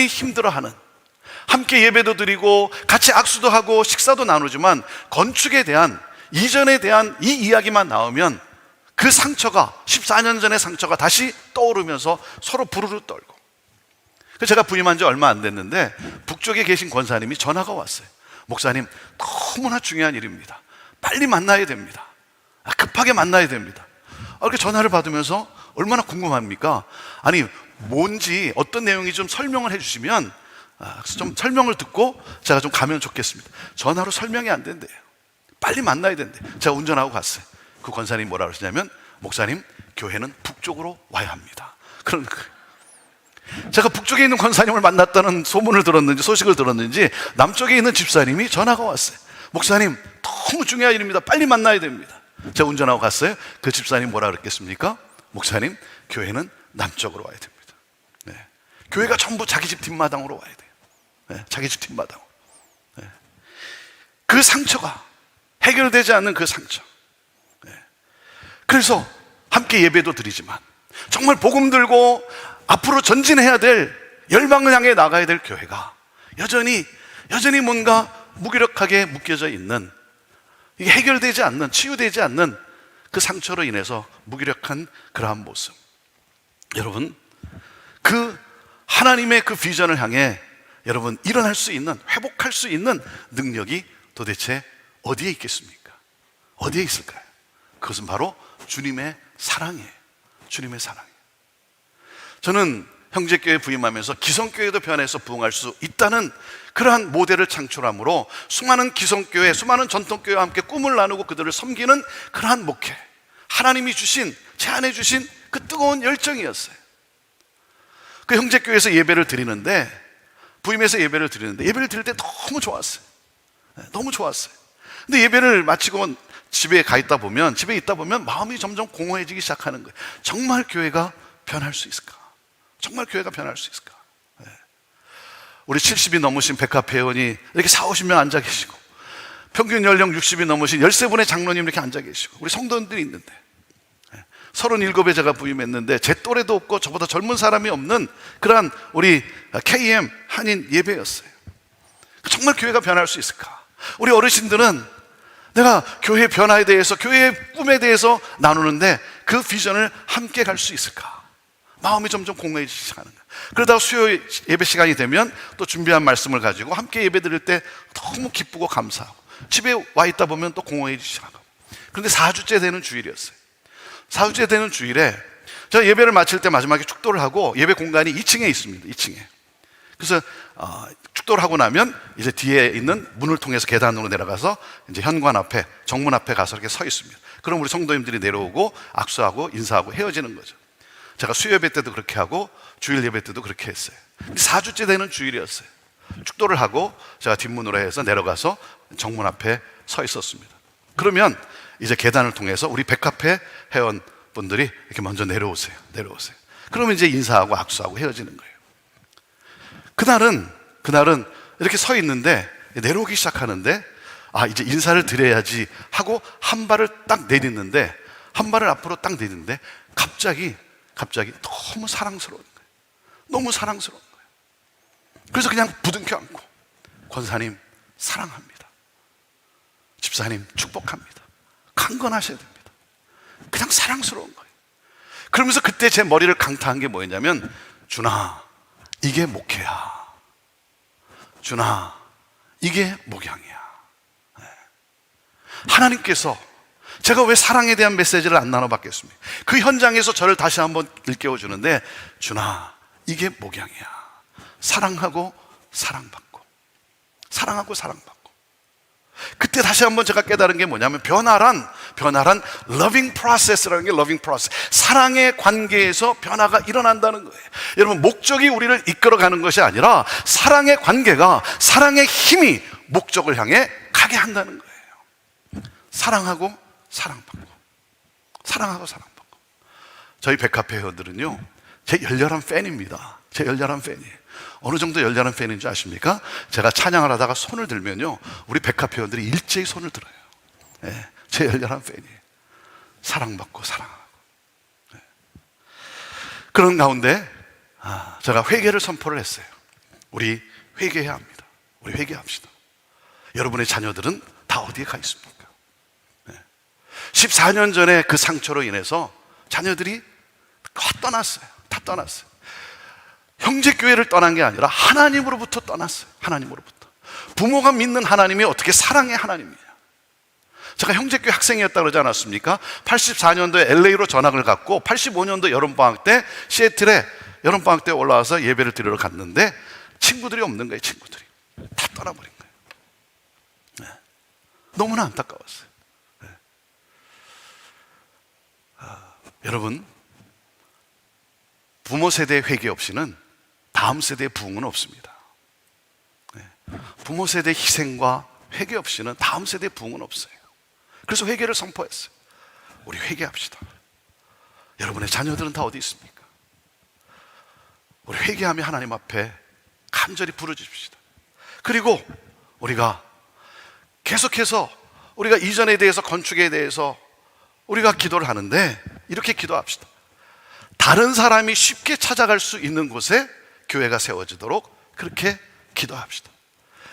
힘들어하는, 함께 예배도 드리고 같이 악수도 하고 식사도 나누지만 건축에 대한, 이전에 대한 이 이야기만 나오면 그 상처가, 14년 전의 상처가 다시 떠오르면서 서로 부르르 떨고. 제가 부임한 지 얼마 안 됐는데 북쪽에 계신 권사님이 전화가 왔어요. 목사님, 너무나 중요한 일입니다. 빨리 만나야 됩니다. 급하게 만나야 됩니다. 이렇게 전화를 받으면서 얼마나 궁금합니까? 아니, 뭔지 어떤 내용이 좀 설명을 해주시면 좀 설명을 듣고 제가 좀 가면 좋겠습니다. 전화로 설명이 안 된대요. 빨리 만나야 된대요. 제가 운전하고 갔어요. 그 권사님이 뭐라 그러시냐면, 목사님, 교회는 북쪽으로 와야 합니다. 그런 거예요. 제가 북쪽에 있는 권사님을 만났다는 소식을 들었는지 남쪽에 있는 집사님이 전화가 왔어요. 목사님, 너무 중요한 일입니다. 빨리 만나야 됩니다. 제가 운전하고 갔어요. 그 집사님 뭐라 그랬겠습니까? 목사님, 교회는 남쪽으로 와야 됩니다. 네. 교회가 전부 자기 집 뒷마당으로 와야 돼요. 네. 자기 집 뒷마당으로. 네. 그 상처가 해결되지 않는 그 상처. 네. 그래서 함께 예배도 드리지만 정말 복음 들고 앞으로 전진해야 될, 열방을 향해 나가야 될 교회가 여전히 뭔가 무기력하게 묶여져 있는, 이게 해결되지 않는, 치유되지 않는 그 상처로 인해서 무기력한 그러한 모습. 여러분, 그 하나님의 그 비전을 향해 여러분 일어날 수 있는, 회복할 수 있는 능력이 도대체 어디에 있겠습니까? 어디에 있을까요? 그것은 바로 주님의 사랑이에요. 주님의 사랑이에요. 저는 형제교회 부임하면서 기성교회도 변해서 부흥할 수 있다는 그러한 모델을 창출함으로 수많은 기성교회, 수많은 전통교회와 함께 꿈을 나누고 그들을 섬기는 그러한 목회, 하나님이 주신, 제 안에 주신 그 뜨거운 열정이었어요. 그 형제교회에서 예배를 드리는데, 부임해서 예배를 드리는데, 예배를 드릴 때 너무 좋았어요. 너무 좋았어요. 근데 예배를 마치고 집에 있다 보면 마음이 점점 공허해지기 시작하는 거예요. 정말 교회가 변할 수 있을까? 정말 교회가 변할 수 있을까? 우리 70이 넘으신 백합 회원이 이렇게 40-50명 앉아 계시고, 평균 연령 60이 넘으신 13분의 장로님 이렇게 앉아 계시고, 우리 성도님들이 있는데, 37에 제가 부임했는데 제 또래도 없고 저보다 젊은 사람이 없는 그러한 우리 KM 한인 예배였어요. 정말 교회가 변할 수 있을까? 우리 어르신들은 내가 교회 변화에 대해서, 교회의 꿈에 대해서 나누는데 그 비전을 함께 갈 수 있을까? 마음이 점점 공허해지기 시작하는 거예요. 그러다가 수요 예배 시간이 되면 또 준비한 말씀을 가지고 함께 예배 드릴 때 너무 기쁘고 감사하고, 집에 와 있다 보면 또 공허해지기 시작하고. 그런데 4주째 되는 주일이었어요. 4주째 되는 주일에 제가 예배를 마칠 때 마지막에 축도를 하고, 예배 공간이 2층에 있습니다. 2층에. 그래서 축도를 하고 나면 이제 뒤에 있는 문을 통해서 계단으로 내려가서 이제 현관 앞에, 정문 앞에 가서 이렇게 서 있습니다. 그럼 우리 성도님들이 내려오고 악수하고 인사하고 헤어지는 거죠. 제가 수요 예배 때도 그렇게 하고 주일 예배 때도 그렇게 했어요. 4주째 되는 주일이었어요. 축도를 하고 제가 뒷문으로 해서 내려가서 정문 앞에 서 있었습니다. 그러면 이제 계단을 통해서 우리 백합회 회원분들이 이렇게 먼저 내려오세요. 그러면 이제 인사하고 악수하고 헤어지는 거예요. 그날은 이렇게 서 있는데 내려오기 시작하는데, 이제 인사를 드려야지 하고 한 발을 딱 내딛는데, 한 발을 앞으로 딱 내딛는데 갑자기 너무 사랑스러운 거예요. 너무 사랑스러운 거예요. 그래서 그냥 부둥켜 안고, 권사님 사랑합니다, 집사님 축복합니다, 강건하셔야 됩니다. 그냥 사랑스러운 거예요. 그러면서 그때 제 머리를 강타한 게 뭐였냐면, 준아, 이게 목회야. 준아, 이게 목양이야. 하나님께서 제가 왜 사랑에 대한 메시지를 안 나눠봤겠습니까? 그 현장에서 저를 다시 한번 일깨워주는데, 준아, 이게 목양이야. 사랑하고 사랑받고, 사랑하고 사랑받고. 그때 다시 한번 제가 깨달은 게 뭐냐면, 변화란 loving process라는 게 loving process, 사랑의 관계에서 변화가 일어난다는 거예요. 여러분, 목적이 우리를 이끌어가는 것이 아니라 사랑의 관계가, 사랑의 힘이 목적을 향해 가게 한다는 거예요. 사랑하고 사랑받고, 사랑하고 사랑받고. 저희 백합회 회원들은요, 제 열렬한 팬입니다. 제 열렬한 팬이에요. 어느 정도 열렬한 팬인 줄 아십니까? 제가 찬양을 하다가 손을 들면요, 우리 백합 회원들이 일제히 손을 들어요. 제 열렬한 팬이에요. 사랑받고 사랑하고. 그런 가운데 제가 회개를 선포를 했어요. 우리 회개해야 합니다. 우리 회개합시다. 여러분의 자녀들은 다 어디에 가 있습니까? 14년 전에 그 상처로 인해서 자녀들이 다 떠났어요. 형제교회를 떠난 게 아니라 하나님으로부터 떠났어요. 하나님으로부터. 부모가 믿는 하나님이 어떻게 사랑의 하나님이냐. 제가 형제교회 학생이었다고 그러지 않았습니까? 84년도에 LA로 전학을 갔고 85년도 여름방학 때 시애틀에 여름방학 때 올라와서 예배를 드리러 갔는데 친구들이 없는 거예요. 친구들이 다 떠나버린 거예요. 너무나 안타까웠어요. 여러분, 부모 세대의 회개 없이는 다음 세대의 부흥은 없습니다. 부모 세대의 희생과 회개 없이는 다음 세대의 부흥은 없어요. 그래서 회개를 선포했어요. 우리 회개합시다. 여러분의 자녀들은 다 어디 있습니까? 우리 회개하며 하나님 앞에 간절히 부르짖읍시다. 그리고 우리가 계속해서 우리가 이전에 대해서, 건축에 대해서 우리가 기도를 하는데 이렇게 기도합시다. 다른 사람이 쉽게 찾아갈 수 있는 곳에 교회가 세워지도록 그렇게 기도합시다.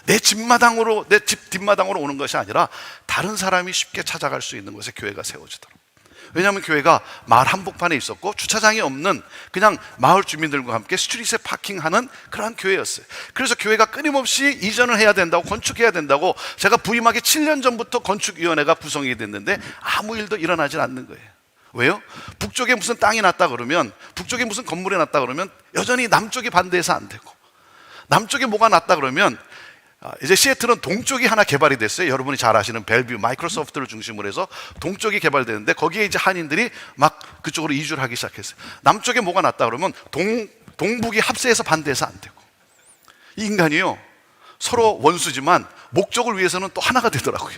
내 집마당으로, 내 집 뒷마당으로 오는 것이 아니라 다른 사람이 쉽게 찾아갈 수 있는 곳에 교회가 세워지도록. 왜냐하면 교회가 마을 한복판에 있었고 주차장이 없는 그냥 마을 주민들과 함께 스트릿에 파킹하는 그러한 교회였어요. 그래서 교회가 끊임없이 이전을 해야 된다고, 건축해야 된다고, 제가 부임하기 7년 전부터 건축위원회가 구성이 됐는데 아무 일도 일어나질 않는 거예요. 왜요? 북쪽에 무슨 땅이 났다 그러면, 북쪽에 무슨 건물이 났다 그러면 여전히 남쪽이 반대해서 안 되고, 남쪽에 뭐가 났다 그러면 이제 시애틀은 동쪽이 하나 개발이 됐어요. 여러분이 잘 아시는 벨뷰, 마이크로소프트를 중심으로 해서 동쪽이 개발되는데 거기에 이제 한인들이 막 그쪽으로 이주를 하기 시작했어요. 남쪽에 뭐가 났다 그러면 동북이 합세해서 반대해서 안 되고. 이 인간이요, 서로 원수지만 목적을 위해서는 또 하나가 되더라고요.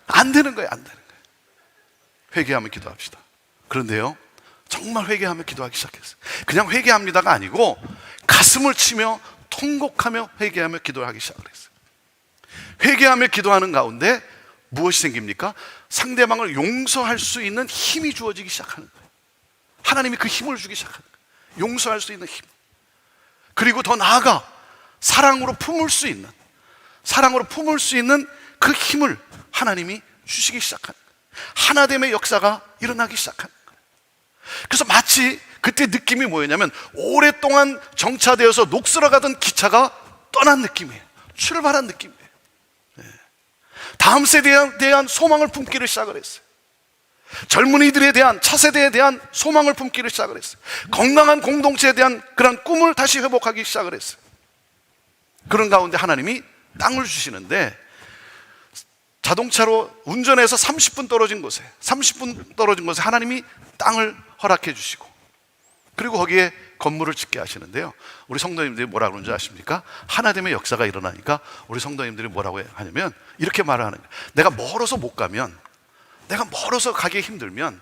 안 되는 거예요. 안 되는 거예요. 회개하며 기도합시다. 그런데요, 정말 회개하며 기도하기 시작했어요. 그냥 회개합니다가 아니고 가슴을 치며 통곡하며 회개하며 기도하기 시작을 했어요. 회개하며 기도하는 가운데 무엇이 생깁니까? 상대방을 용서할 수 있는 힘이 주어지기 시작하는 거예요. 하나님이 그 힘을 주기 시작하는 거예요. 용서할 수 있는 힘. 그리고 더 나아가 사랑으로 품을 수 있는 그 힘을 하나님이 주시기 시작하는 거예요. 하나됨의 역사가 일어나기 시작하는 거예요. 그래서 마치 그때 느낌이 뭐였냐면 오랫동안 정차되어서 녹슬어가던 기차가 떠난 느낌이에요. 출발한 느낌이에요. 다음 세대에 대한 소망을 품기를 시작을 했어요. 젊은이들에 대한, 차세대에 대한 소망을 품기를 시작을 했어요. 건강한 공동체에 대한 그런 꿈을 다시 회복하기 시작을 했어요. 그런 가운데 하나님이 땅을 주시는데, 자동차로 운전해서 30분 떨어진 곳에 하나님이 땅을 허락해 주시고, 그리고 거기에 건물을 짓게 하시는데요, 우리 성도님들이 뭐라고 그러는지 아십니까? 하나됨의 역사가 일어나니까 우리 성도님들이 뭐라고 하냐면 이렇게 말을 하는 거예요. 내가 멀어서 못 가면, 내가 멀어서 가기 힘들면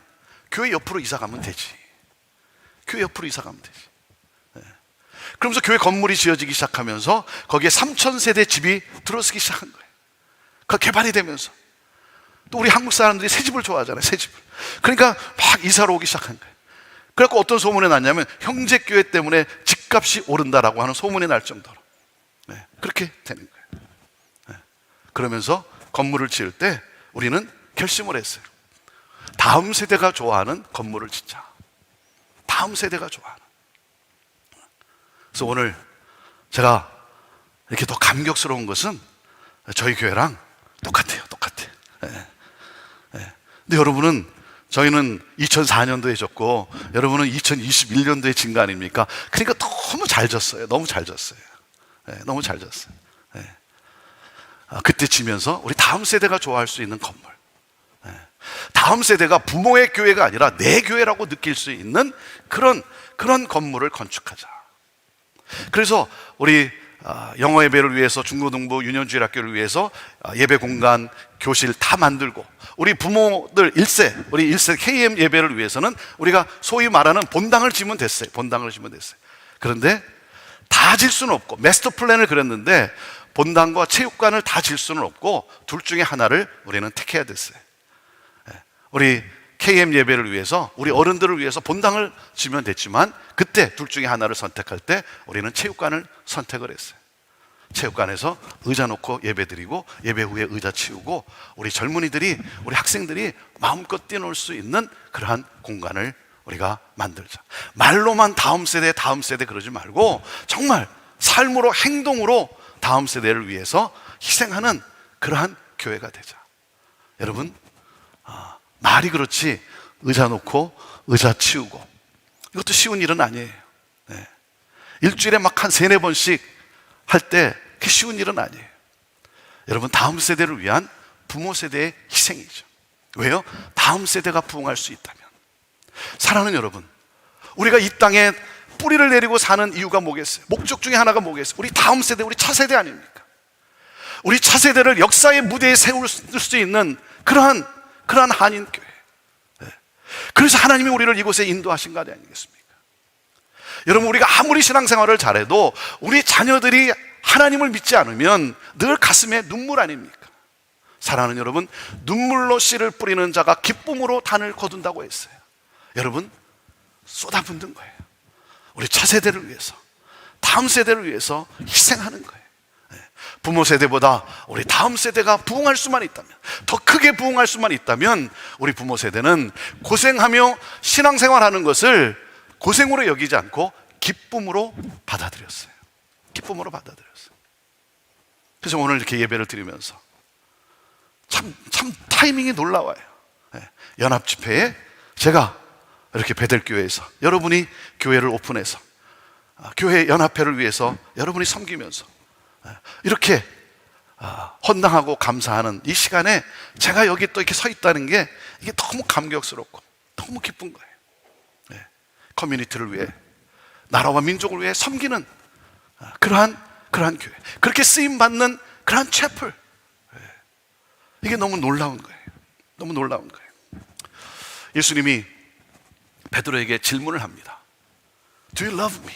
교회 옆으로 이사 가면 되지. 교회 옆으로 이사 가면 되지. 그러면서 교회 건물이 지어지기 시작하면서 거기에 3,000세대 집이 들어서기 시작한 거예요. 그 개발이 되면서 또 우리 한국 사람들이 새 집을 좋아하잖아요. 새 집을. 그러니까 막 이사로 오기 시작한 거예요. 그래서 어떤 소문이 났냐면 형제교회 때문에 집값이 오른다라고 하는 소문이 날 정도로 그렇게 되는 거예요. 그러면서 건물을 지을 때 우리는 결심을 했어요. 다음 세대가 좋아하는 건물을 짓자. 다음 세대가 좋아하는. 그래서 오늘 제가 이렇게 더 감격스러운 것은 저희 교회랑 똑같아요. 근데 여러분은, 저희는 2004년도에 졌고 여러분은 2021년도에 진 거 아닙니까? 그러니까 너무 잘 졌어요. 너무 잘 졌어요. 그때 지면서 우리 다음 세대가 좋아할 수 있는 건물, 다음 세대가 부모의 교회가 아니라 내 교회라고 느낄 수 있는 그런 건물을 건축하자. 그래서 우리 영어 예배를 위해서 중고등부 유년주일 학교를 위해서 예배 공간, 교실 다 만들고, 우리 부모들 1세 KM 예배를 위해서는 우리가 소위 말하는 본당을 지면 됐어요. 그런데 다 질 수는 없고, 마스터 플랜을 그렸는데 본당과 체육관을 다 질 수는 없고 둘 중에 하나를 우리는 택해야 됐어요. 우리 KM 예배를 위해서, 우리 어른들을 위해서 본당을 지면 됐지만 그때 둘 중에 하나를 선택할 때 우리는 체육관을 선택을 했어요. 체육관에서 의자 놓고 예배 드리고, 예배 후에 의자 치우고, 우리 젊은이들이, 우리 학생들이 마음껏 뛰놀 수 있는 그러한 공간을 우리가 만들자. 말로만 다음 세대 그러지 말고 정말 삶으로, 행동으로 다음 세대를 위해서 희생하는 그러한 교회가 되자. 여러분, 말이 그렇지 의자 놓고 의자 치우고 이것도 쉬운 일은 아니에요. 일주일에 막 한 3-4번씩 할 때 그게 쉬운 일은 아니에요. 여러분, 다음 세대를 위한 부모 세대의 희생이죠. 왜요? 다음 세대가 부흥할 수 있다면. 사랑하는 여러분, 우리가 이 땅에 뿌리를 내리고 사는 이유가 뭐겠어요? 목적 중에 하나가 뭐겠어요? 우리 다음 세대, 우리 차세대 아닙니까? 우리 차세대를 역사의 무대에 세울 수 있는 그러한 한인교회. 그래서 하나님이 우리를 이곳에 인도하신 거 아니겠습니까? 여러분, 우리가 아무리 신앙생활을 잘해도 우리 자녀들이 하나님을 믿지 않으면 늘 가슴에 눈물 아닙니까? 사랑하는 여러분, 눈물로 씨를 뿌리는 자가 기쁨으로 단을 거둔다고 했어요. 여러분, 쏟아붓는 거예요. 우리 차세대를 위해서, 다음 세대를 위해서 희생하는 거예요. 부모 세대보다 우리 다음 세대가 부흥할 수만 있다면, 더 크게 부흥할 수만 있다면, 우리 부모 세대는 고생하며 신앙생활하는 것을 고생으로 여기지 않고 기쁨으로 받아들였어요. 그래서 오늘 이렇게 예배를 드리면서 참 타이밍이 놀라워요. 연합 집회에 제가 이렇게 베델교회에서 여러분이 교회를 오픈해서 교회 연합회를 위해서 여러분이 섬기면서 이렇게 헌당하고 감사하는 이 시간에 제가 여기 또 이렇게 서 있다는 게 이게 너무 감격스럽고 너무 기쁜 거예요. 커뮤니티를 위해, 나라와 민족을 위해 섬기는 그러한 교회, 그렇게 쓰임 받는 그러한 채플, 이게 너무 놀라운 거예요. 너무 놀라운 거예요. 예수님이 베드로에게 질문을 합니다. Do you love me?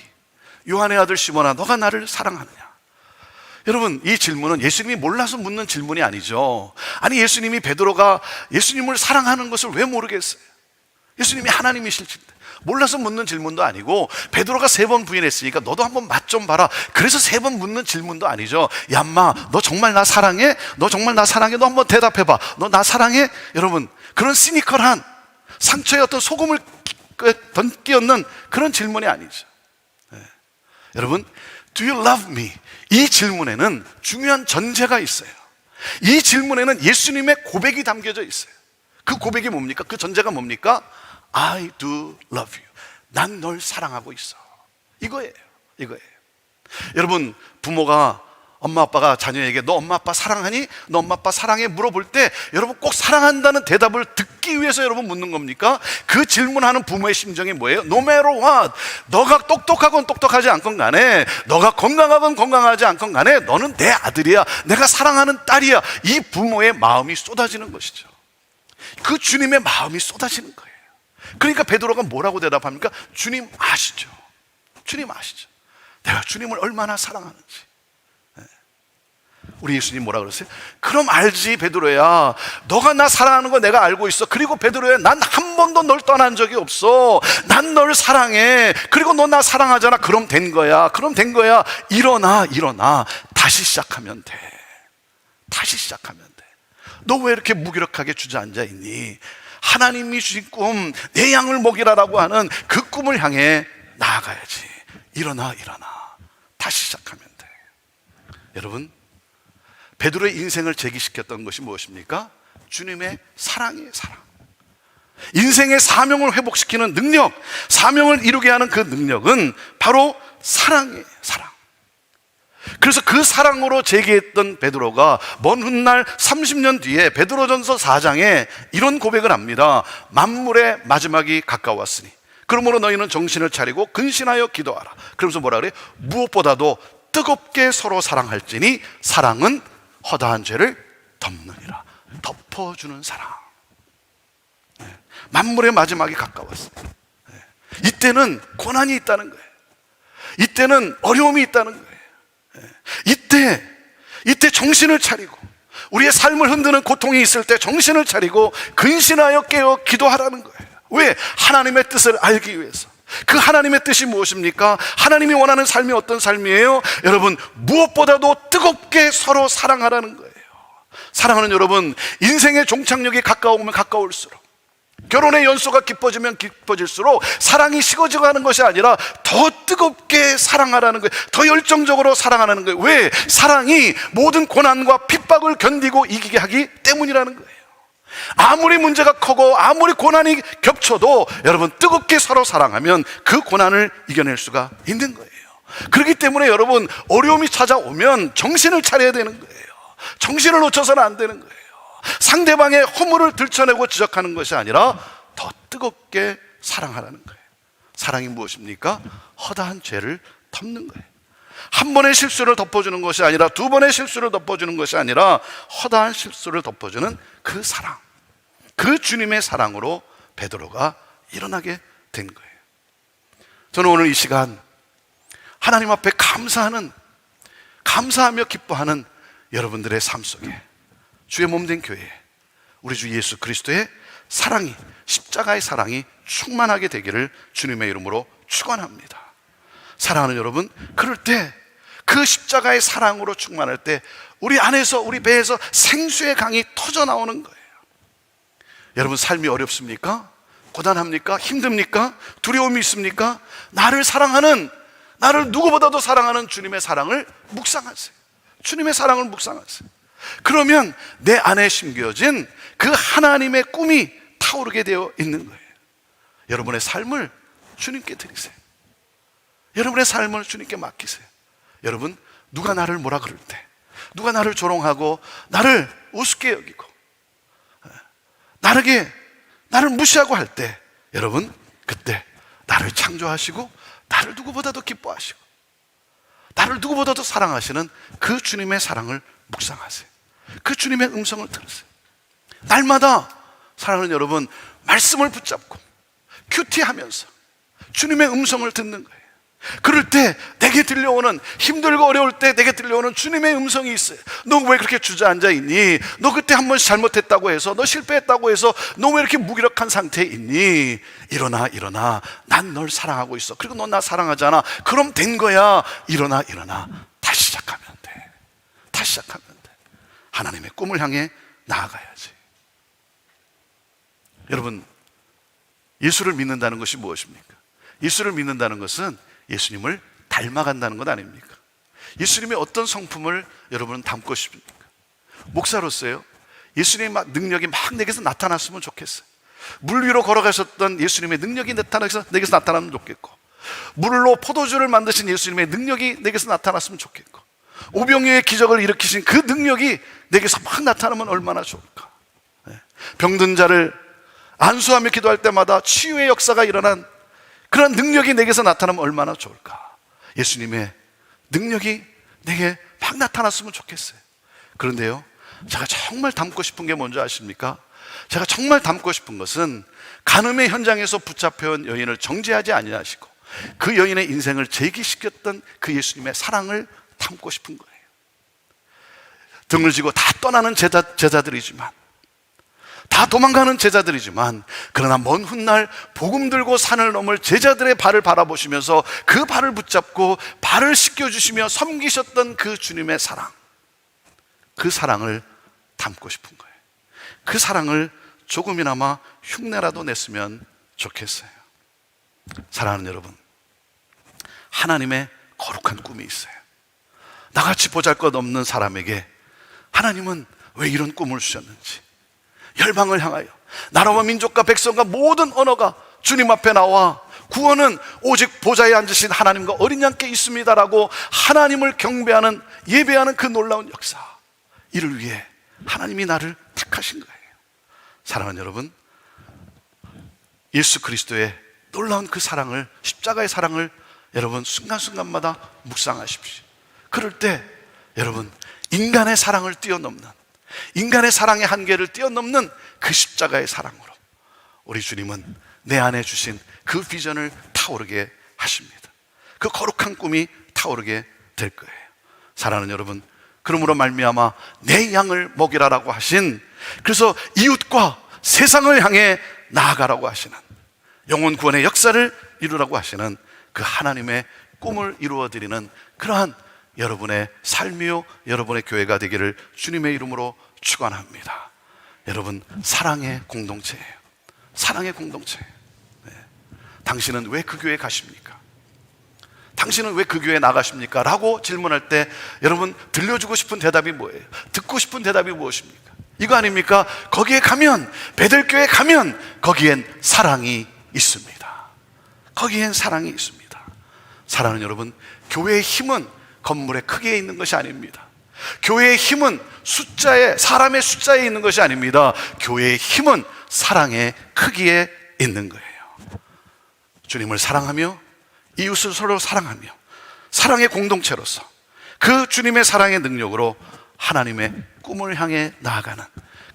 요한의 아들 시몬아, 너가 나를 사랑하느냐? 여러분, 이 질문은 예수님이 몰라서 묻는 질문이 아니죠. 아니, 예수님이 베드로가 예수님을 사랑하는 것을 왜 모르겠어요? 예수님이 하나님이실 텐데 몰라서 묻는 질문도 아니고, 베드로가 3번 부인했으니까 너도 한번 맛 좀 봐라, 그래서 3번 묻는 질문도 아니죠. 야, 인마, 너 정말 나 사랑해? 너 정말 나 사랑해? 너 한번 대답해봐. 너 나 사랑해? 여러분, 그런 시니컬한 상처에 어떤 소금을 끼얹는 그런 질문이 아니죠. 여러분, Do you love me? 이 질문에는 중요한 전제가 있어요. 이 질문에는 예수님의 고백이 담겨져 있어요. 그 고백이 뭡니까? 그 전제가 뭡니까? I do love you. 난 널 사랑하고 있어. 이거예요. 여러분, 부모가, 엄마 아빠가 자녀에게 너 엄마 아빠 사랑하니? 너 엄마 아빠 사랑해? 물어볼 때 여러분 꼭 사랑한다는 대답을 듣기 위해서 여러분 묻는 겁니까? 그 질문하는 부모의 심정이 뭐예요? No matter what, 너가 똑똑하건 똑똑하지 않건 간에, 너가 건강하건 건강하지 않건 간에 너는 내 아들이야, 내가 사랑하는 딸이야. 이 부모의 마음이 쏟아지는 것이죠. 그 주님의 마음이 쏟아지는 거예요. 그러니까 베드로가 뭐라고 대답합니까? 주님 아시죠? 주님 아시죠? 내가 주님을 얼마나 사랑하는지. 우리 예수님 뭐라 그러세요? 그럼 알지 베드로야, 너가 나 사랑하는 거 내가 알고 있어. 그리고 베드로야, 난 한 번도 널 떠난 적이 없어. 난 널 사랑해. 그리고 너 나 사랑하잖아. 그럼 된 거야. 일어나. 다시 시작하면 돼. 너 왜 이렇게 무기력하게 주저앉아 있니? 하나님이 주신 꿈, 내 양을 먹이라라고 하는 그 꿈을 향해 나아가야지. 일어나. 다시 시작하면 돼. 여러분, 베드로의 인생을 재기시켰던 것이 무엇입니까? 주님의 사랑이에요. 사랑. 인생의 사명을 회복시키는 능력, 사명을 이루게 하는 그 능력은 바로 사랑이에요. 사랑. 그래서 그 사랑으로 재기했던 베드로가 먼 훗날 30년 뒤에 베드로전서 4장에 이런 고백을 합니다. 만물의 마지막이 가까웠으니 그러므로 너희는 정신을 차리고 근신하여 기도하라. 그러면서 뭐라 그래요? 무엇보다도 뜨겁게 서로 사랑할지니 사랑은 허다한 죄를 덮느니라. 덮어주는 사랑. 만물의 마지막이 가까웠어요. 이때는 고난이 있다는 거예요. 이때는 어려움이 있다는 거예요. 이때 정신을 차리고, 우리의 삶을 흔드는 고통이 있을 때 정신을 차리고 근신하여 깨어 기도하라는 거예요. 왜? 하나님의 뜻을 알기 위해서. 그 하나님의 뜻이 무엇입니까? 하나님이 원하는 삶이 어떤 삶이에요? 여러분, 무엇보다도 뜨겁게 서로 사랑하라는 거예요. 사랑하는 여러분, 인생의 종착역이 가까우면 가까울수록, 결혼의 연소가 깊어지면 깊어질수록 사랑이 식어져가는 것이 아니라 더 뜨겁게 사랑하라는 거예요. 더 열정적으로 사랑하라는 거예요. 왜? 사랑이 모든 고난과 핍박을 견디고 이기게 하기 때문이라는 거예요. 아무리 문제가 크고 아무리 고난이 겹쳐도 여러분, 뜨겁게 서로 사랑하면 그 고난을 이겨낼 수가 있는 거예요. 그렇기 때문에 여러분, 어려움이 찾아오면 정신을 차려야 되는 거예요. 정신을 놓쳐서는 안 되는 거예요. 상대방의 허물을 들춰내고 지적하는 것이 아니라 더 뜨겁게 사랑하라는 거예요. 사랑이 무엇입니까? 허다한 죄를 덮는 거예요. 한 번의 실수를 덮어주는 것이 아니라 두 번의 실수를 덮어주는 것이 아니라 허다한 실수를 덮어주는 그 사랑, 그 주님의 사랑으로 베드로가 일어나게 된 거예요. 저는 오늘 이 시간 하나님 앞에 감사하며 기뻐하는 여러분들의 삶 속에 주의 몸된 교회, 우리 주 예수 그리스도의 사랑이, 십자가의 사랑이 충만하게 되기를 주님의 이름으로 축원합니다. 사랑하는 여러분, 그럴 때 그 십자가의 사랑으로 충만할 때 우리 안에서, 우리 배에서 생수의 강이 터져 나오는 거예요. 여러분, 삶이 어렵습니까? 고단합니까? 힘듭니까? 두려움이 있습니까? 나를 누구보다도 사랑하는 주님의 사랑을 묵상하세요. 주님의 사랑을 묵상하세요. 그러면 내 안에 심겨진 그 하나님의 꿈이 타오르게 되어 있는 거예요. 여러분의 삶을 주님께 드리세요. 여러분의 삶을 주님께 맡기세요. 여러분, 누가 나를 뭐라 그럴 때, 누가 나를 조롱하고 나를 우습게 여기고 나를 무시하고 할 때, 여러분, 그때 나를 창조하시고 나를 누구보다도 기뻐하시고 나를 누구보다도 사랑하시는 그 주님의 사랑을 묵상하세요. 그 주님의 음성을 들으세요. 날마다 사랑하는 여러분, 말씀을 붙잡고 큐티하면서 주님의 음성을 듣는 거예요. 그럴 때 내게 들려오는, 힘들고 어려울 때 내게 들려오는 주님의 음성이 있어요. 너 왜 그렇게 주저앉아 있니? 너 그때 한 번 잘못했다고 해서, 너 실패했다고 해서 너 왜 이렇게 무기력한 상태에 있니? 일어나, 일어나. 난 널 사랑하고 있어. 그리고 너 나 사랑하잖아. 그럼 된 거야. 일어나, 일어나. 다시 시작하면 돼. 다시 시작하면 돼. 하나님의 꿈을 향해 나아가야지. 여러분, 예수를 믿는다는 것이 무엇입니까? 예수를 믿는다는 것은 예수님을 닮아간다는 것 아닙니까? 예수님의 어떤 성품을 여러분은 담고 싶습니까? 목사로서요, 예수님의 능력이 막 내게서 나타났으면 좋겠어요. 물 위로 걸어가셨던 예수님의 능력이 내게서 나타나면 좋겠고, 물로 포도주를 만드신 예수님의 능력이 내게서 나타났으면 좋겠고, 오병이어의 기적을 일으키신 그 능력이 내게서 막 나타나면 얼마나 좋을까. 병든 자를 안수하며 기도할 때마다 치유의 역사가 일어난 그런 능력이 내게서 나타나면 얼마나 좋을까. 예수님의 능력이 내게 막 나타났으면 좋겠어요. 그런데요, 제가 정말 담고 싶은 게 뭔지 아십니까? 제가 정말 담고 싶은 것은 간음의 현장에서 붙잡혀온 여인을 정죄하지 아니하시고 그 여인의 인생을 재기시켰던 그 예수님의 사랑을 담고 싶은 거예요. 등을 지고 다 떠나는 제자들이지만, 다 도망가는 제자들이지만, 그러나 먼 훗날 복음 들고 산을 넘을 제자들의 발을 바라보시면서 그 발을 붙잡고 발을 씻겨주시며 섬기셨던 그 주님의 사랑, 그 사랑을 담고 싶은 거예요. 그 사랑을 조금이나마 흉내라도 냈으면 좋겠어요. 사랑하는 여러분, 하나님의 거룩한 꿈이 있어요. 나같이 보잘것없는 사람에게 하나님은 왜 이런 꿈을 주셨는지, 열방을 향하여 나라와 민족과 백성과 모든 언어가 주님 앞에 나와 구원은 오직 보좌에 앉으신 하나님과 어린 양께 있습니다라고 하나님을 경배하는, 예배하는 그 놀라운 역사, 이를 위해 하나님이 나를 택하신 거예요. 사랑하는 여러분, 예수 그리스도의 놀라운 그 사랑을, 십자가의 사랑을 여러분 순간순간마다 묵상하십시오. 그럴 때 여러분, 인간의 사랑을 뛰어넘는, 인간의 사랑의 한계를 뛰어넘는 그 십자가의 사랑으로 우리 주님은 내 안에 주신 그 비전을 타오르게 하십니다. 그 거룩한 꿈이 타오르게 될 거예요. 사랑하는 여러분, 그러므로 말미암아 내 양을 먹이라라고 하신, 그래서 이웃과 세상을 향해 나아가라고 하시는, 영혼 구원의 역사를 이루라고 하시는 그 하나님의 꿈을 이루어드리는 그러한 여러분의 삶이요, 여러분의 교회가 되기를 주님의 이름으로 축원합니다. 여러분, 사랑의 공동체예요. 사랑의 공동체예요. 네. 당신은 왜 그 교회에 가십니까? 당신은 왜 그 교회에 나가십니까? 라고 질문할 때 여러분 들려주고 싶은 대답이 뭐예요? 듣고 싶은 대답이 무엇입니까? 이거 아닙니까? 거기에 가면, 베들교회에 가면 거기엔 사랑이 있습니다. 거기엔 사랑이 있습니다. 사랑하는 여러분, 교회의 힘은 건물의 크기에 있는 것이 아닙니다. 교회의 힘은 숫자에, 사람의 숫자에 있는 것이 아닙니다. 교회의 힘은 사랑의 크기에 있는 거예요. 주님을 사랑하며 이웃을 서로 사랑하며 사랑의 공동체로서 그 주님의 사랑의 능력으로 하나님의 꿈을 향해 나아가는,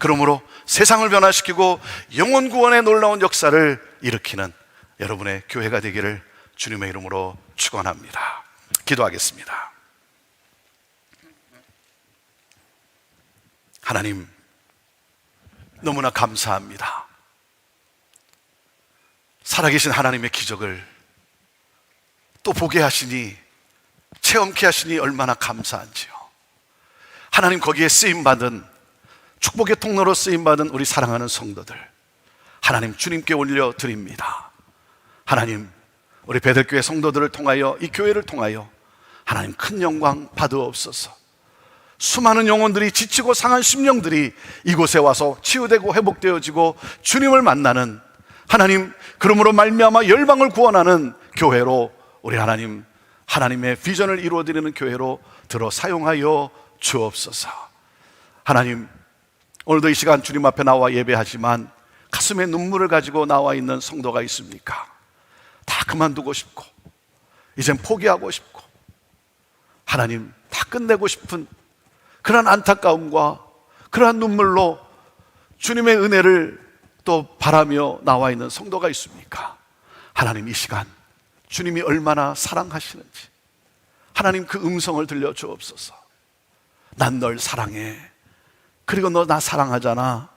그러므로 세상을 변화시키고 영혼 구원의 놀라운 역사를 일으키는 여러분의 교회가 되기를 주님의 이름으로 축원합니다. 기도하겠습니다. 하나님, 너무나 감사합니다. 살아계신 하나님의 기적을 또 보게 하시니, 체험케 하시니 얼마나 감사한지요. 하나님, 거기에 쓰임받은, 축복의 통로로 쓰임받은 우리 사랑하는 성도들 하나님 주님께 올려드립니다. 하나님, 우리 베들교회 성도들을 통하여, 이 교회를 통하여 하나님 큰 영광 받으옵소서. 수많은 영혼들이, 지치고 상한 심령들이 이곳에 와서 치유되고 회복되어지고 주님을 만나는, 하나님, 그러므로 말미암아 열방을 구원하는 교회로 우리 하나님, 하나님의 비전을 이루어드리는 교회로 들어 사용하여 주옵소서. 하나님, 오늘도 이 시간 주님 앞에 나와 예배하지만 가슴에 눈물을 가지고 나와 있는 성도가 있습니까? 다 그만두고 싶고 이젠 포기하고 싶고 하나님 다 끝내고 싶은 그런 안타까움과 그러한 눈물로 주님의 은혜를 또 바라며 나와 있는 성도가 있습니까? 하나님, 이 시간 주님이 얼마나 사랑하시는지 하나님 그 음성을 들려주옵소서. 난 널 사랑해. 그리고 너 나 사랑하잖아.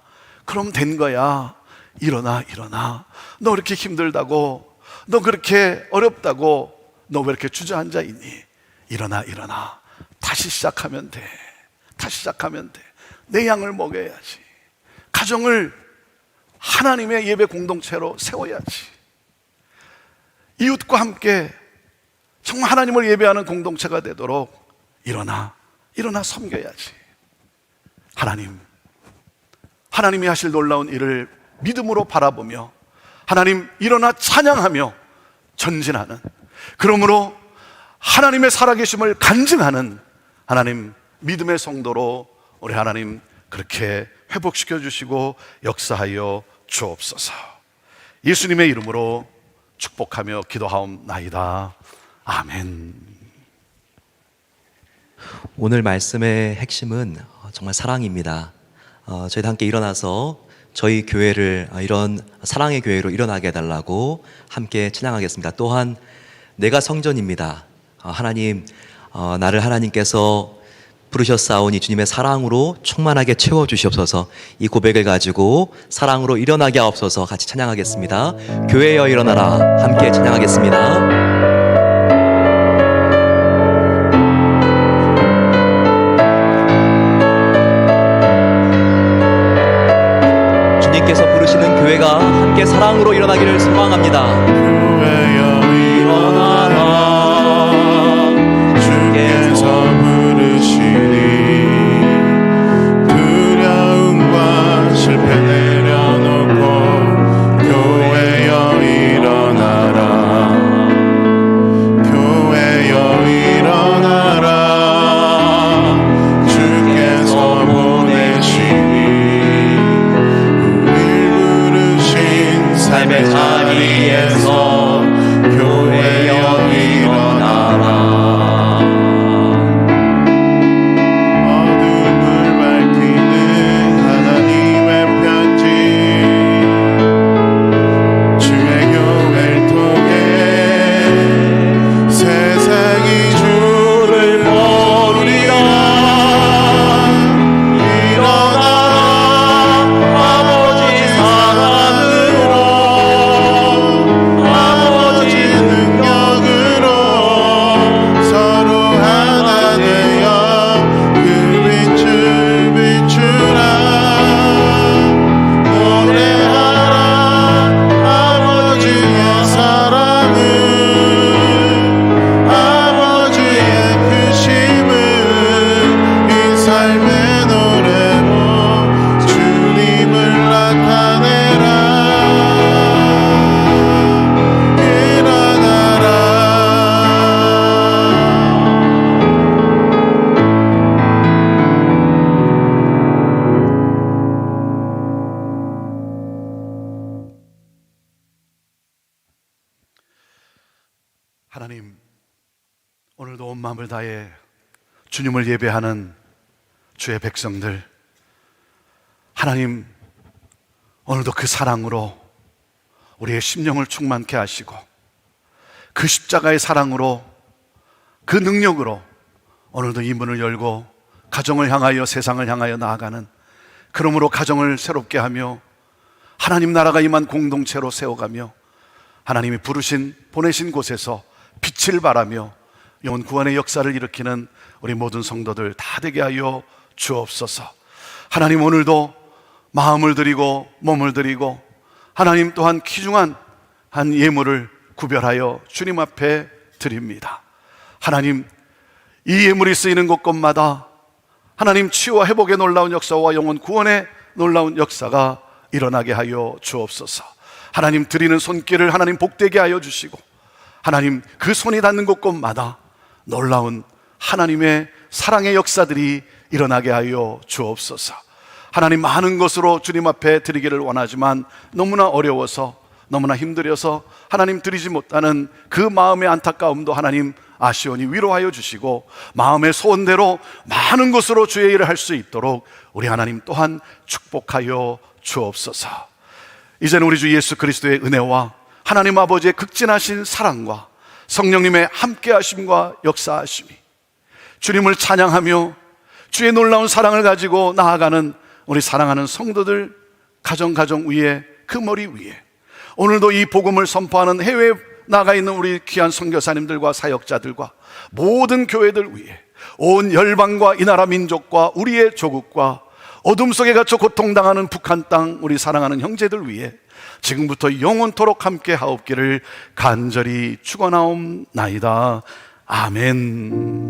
그럼 된 거야. 일어나, 일어나. 너 그렇게 힘들다고, 너 그렇게 어렵다고, 너 왜 이렇게 주저앉아 있니? 일어나, 일어나. 다시 시작하면 돼. 다시 시작하면 돼. 내 양을 먹여야지. 가정을 하나님의 예배 공동체로 세워야지. 이웃과 함께 정말 하나님을 예배하는 공동체가 되도록 일어나, 일어나 섬겨야지. 하나님이 하실 놀라운 일을 믿음으로 바라보며 하나님 일어나 찬양하며 전진하는, 그러므로 하나님의 살아계심을 간증하는 하나님 믿음의 성도로 우리 하나님 그렇게 회복시켜 주시고 역사하여 주옵소서. 예수님의 이름으로 축복하며 기도하옵나이다. 아멘. 오늘 말씀의 핵심은 정말 사랑입니다. 저희도 함께 일어나서 저희 교회를 이런 사랑의 교회로 일어나게 해달라고 함께 찬양하겠습니다. 또한 내가 성전입니다. 하나님, 나를 하나님께서 부르셨사오니 주님의 사랑으로 충만하게 채워주시옵소서. 이 고백을 가지고 사랑으로 일어나게 하옵소서. 같이 찬양하겠습니다. 교회여 일어나라. 함께 찬양하겠습니다. 주님께서 부르시는 교회가 함께 사랑으로 일어나기를 소망합니다. 교회여 일어나라. 주께서 부르시니 두려움과 실패 내려놓고 교회여 일어나라. 교회여 일어나라. 주께서 보내시니 삶의 자리에서 교회여 일어나라. 어둠을 밝히는 하나님의 편지, 주의 교회를 통해 세상이 주를 모르리라. 일어나라. 아버지 사랑으로 서로 하나 되어 그 빛을 비추라. 노래하라. 아버지의 사랑을, 아버지의 크심을 이 삶의 노래로 주님을 나타내라. 하나님, 오늘도 온 마음을 다해 주님을 예배하는 주의 백성들, 하나님 오늘도 그 사랑으로 우리의 심령을 충만케 하시고 그 십자가의 사랑으로 그 능력으로 오늘도 이 문을 열고 가정을 향하여 세상을 향하여 나아가는, 그러므로 가정을 새롭게 하며 하나님 나라가 임한 공동체로 세워가며 하나님이 부르신 보내신 곳에서 빛을 발하며 영혼 구원의 역사를 일으키는 우리 모든 성도들 다 되게 하여 주옵소서. 하나님 오늘도 마음을 드리고 몸을 드리고 하나님 또한 귀중한 한 예물을 구별하여 주님 앞에 드립니다. 하나님, 이 예물이 쓰이는 곳곳마다 하나님 치유와 회복의 놀라운 역사와 영혼 구원의 놀라운 역사가 일어나게 하여 주옵소서. 하나님 드리는 손길을 하나님 복되게 하여 주시고 하나님 그 손이 닿는 곳곳마다 놀라운 하나님의 사랑의 역사들이 일어나게 하여 주옵소서. 하나님 많은 것으로 주님 앞에 드리기를 원하지만 너무나 어려워서 너무나 힘들어서 하나님 드리지 못하는 그 마음의 안타까움도 하나님 아시오니 위로하여 주시고 마음의 소원대로 많은 것으로 주의 일을 할 수 있도록 우리 하나님 또한 축복하여 주옵소서. 이제는 우리 주 예수 그리스도의 은혜와 하나님 아버지의 극진하신 사랑과 성령님의 함께하심과 역사하심이 주님을 찬양하며 주의 놀라운 사랑을 가지고 나아가는 우리 사랑하는 성도들 가정 위에, 그 머리 위에, 오늘도 이 복음을 선포하는 해외에 나가 있는 우리 귀한 선교사님들과 사역자들과 모든 교회들 위에, 온 열방과 이 나라 민족과 우리의 조국과 어둠 속에 갇혀 고통당하는 북한 땅 우리 사랑하는 형제들 위해 지금부터 영원토록 함께 하옵기를 간절히 축원하옵나이다. 아멘.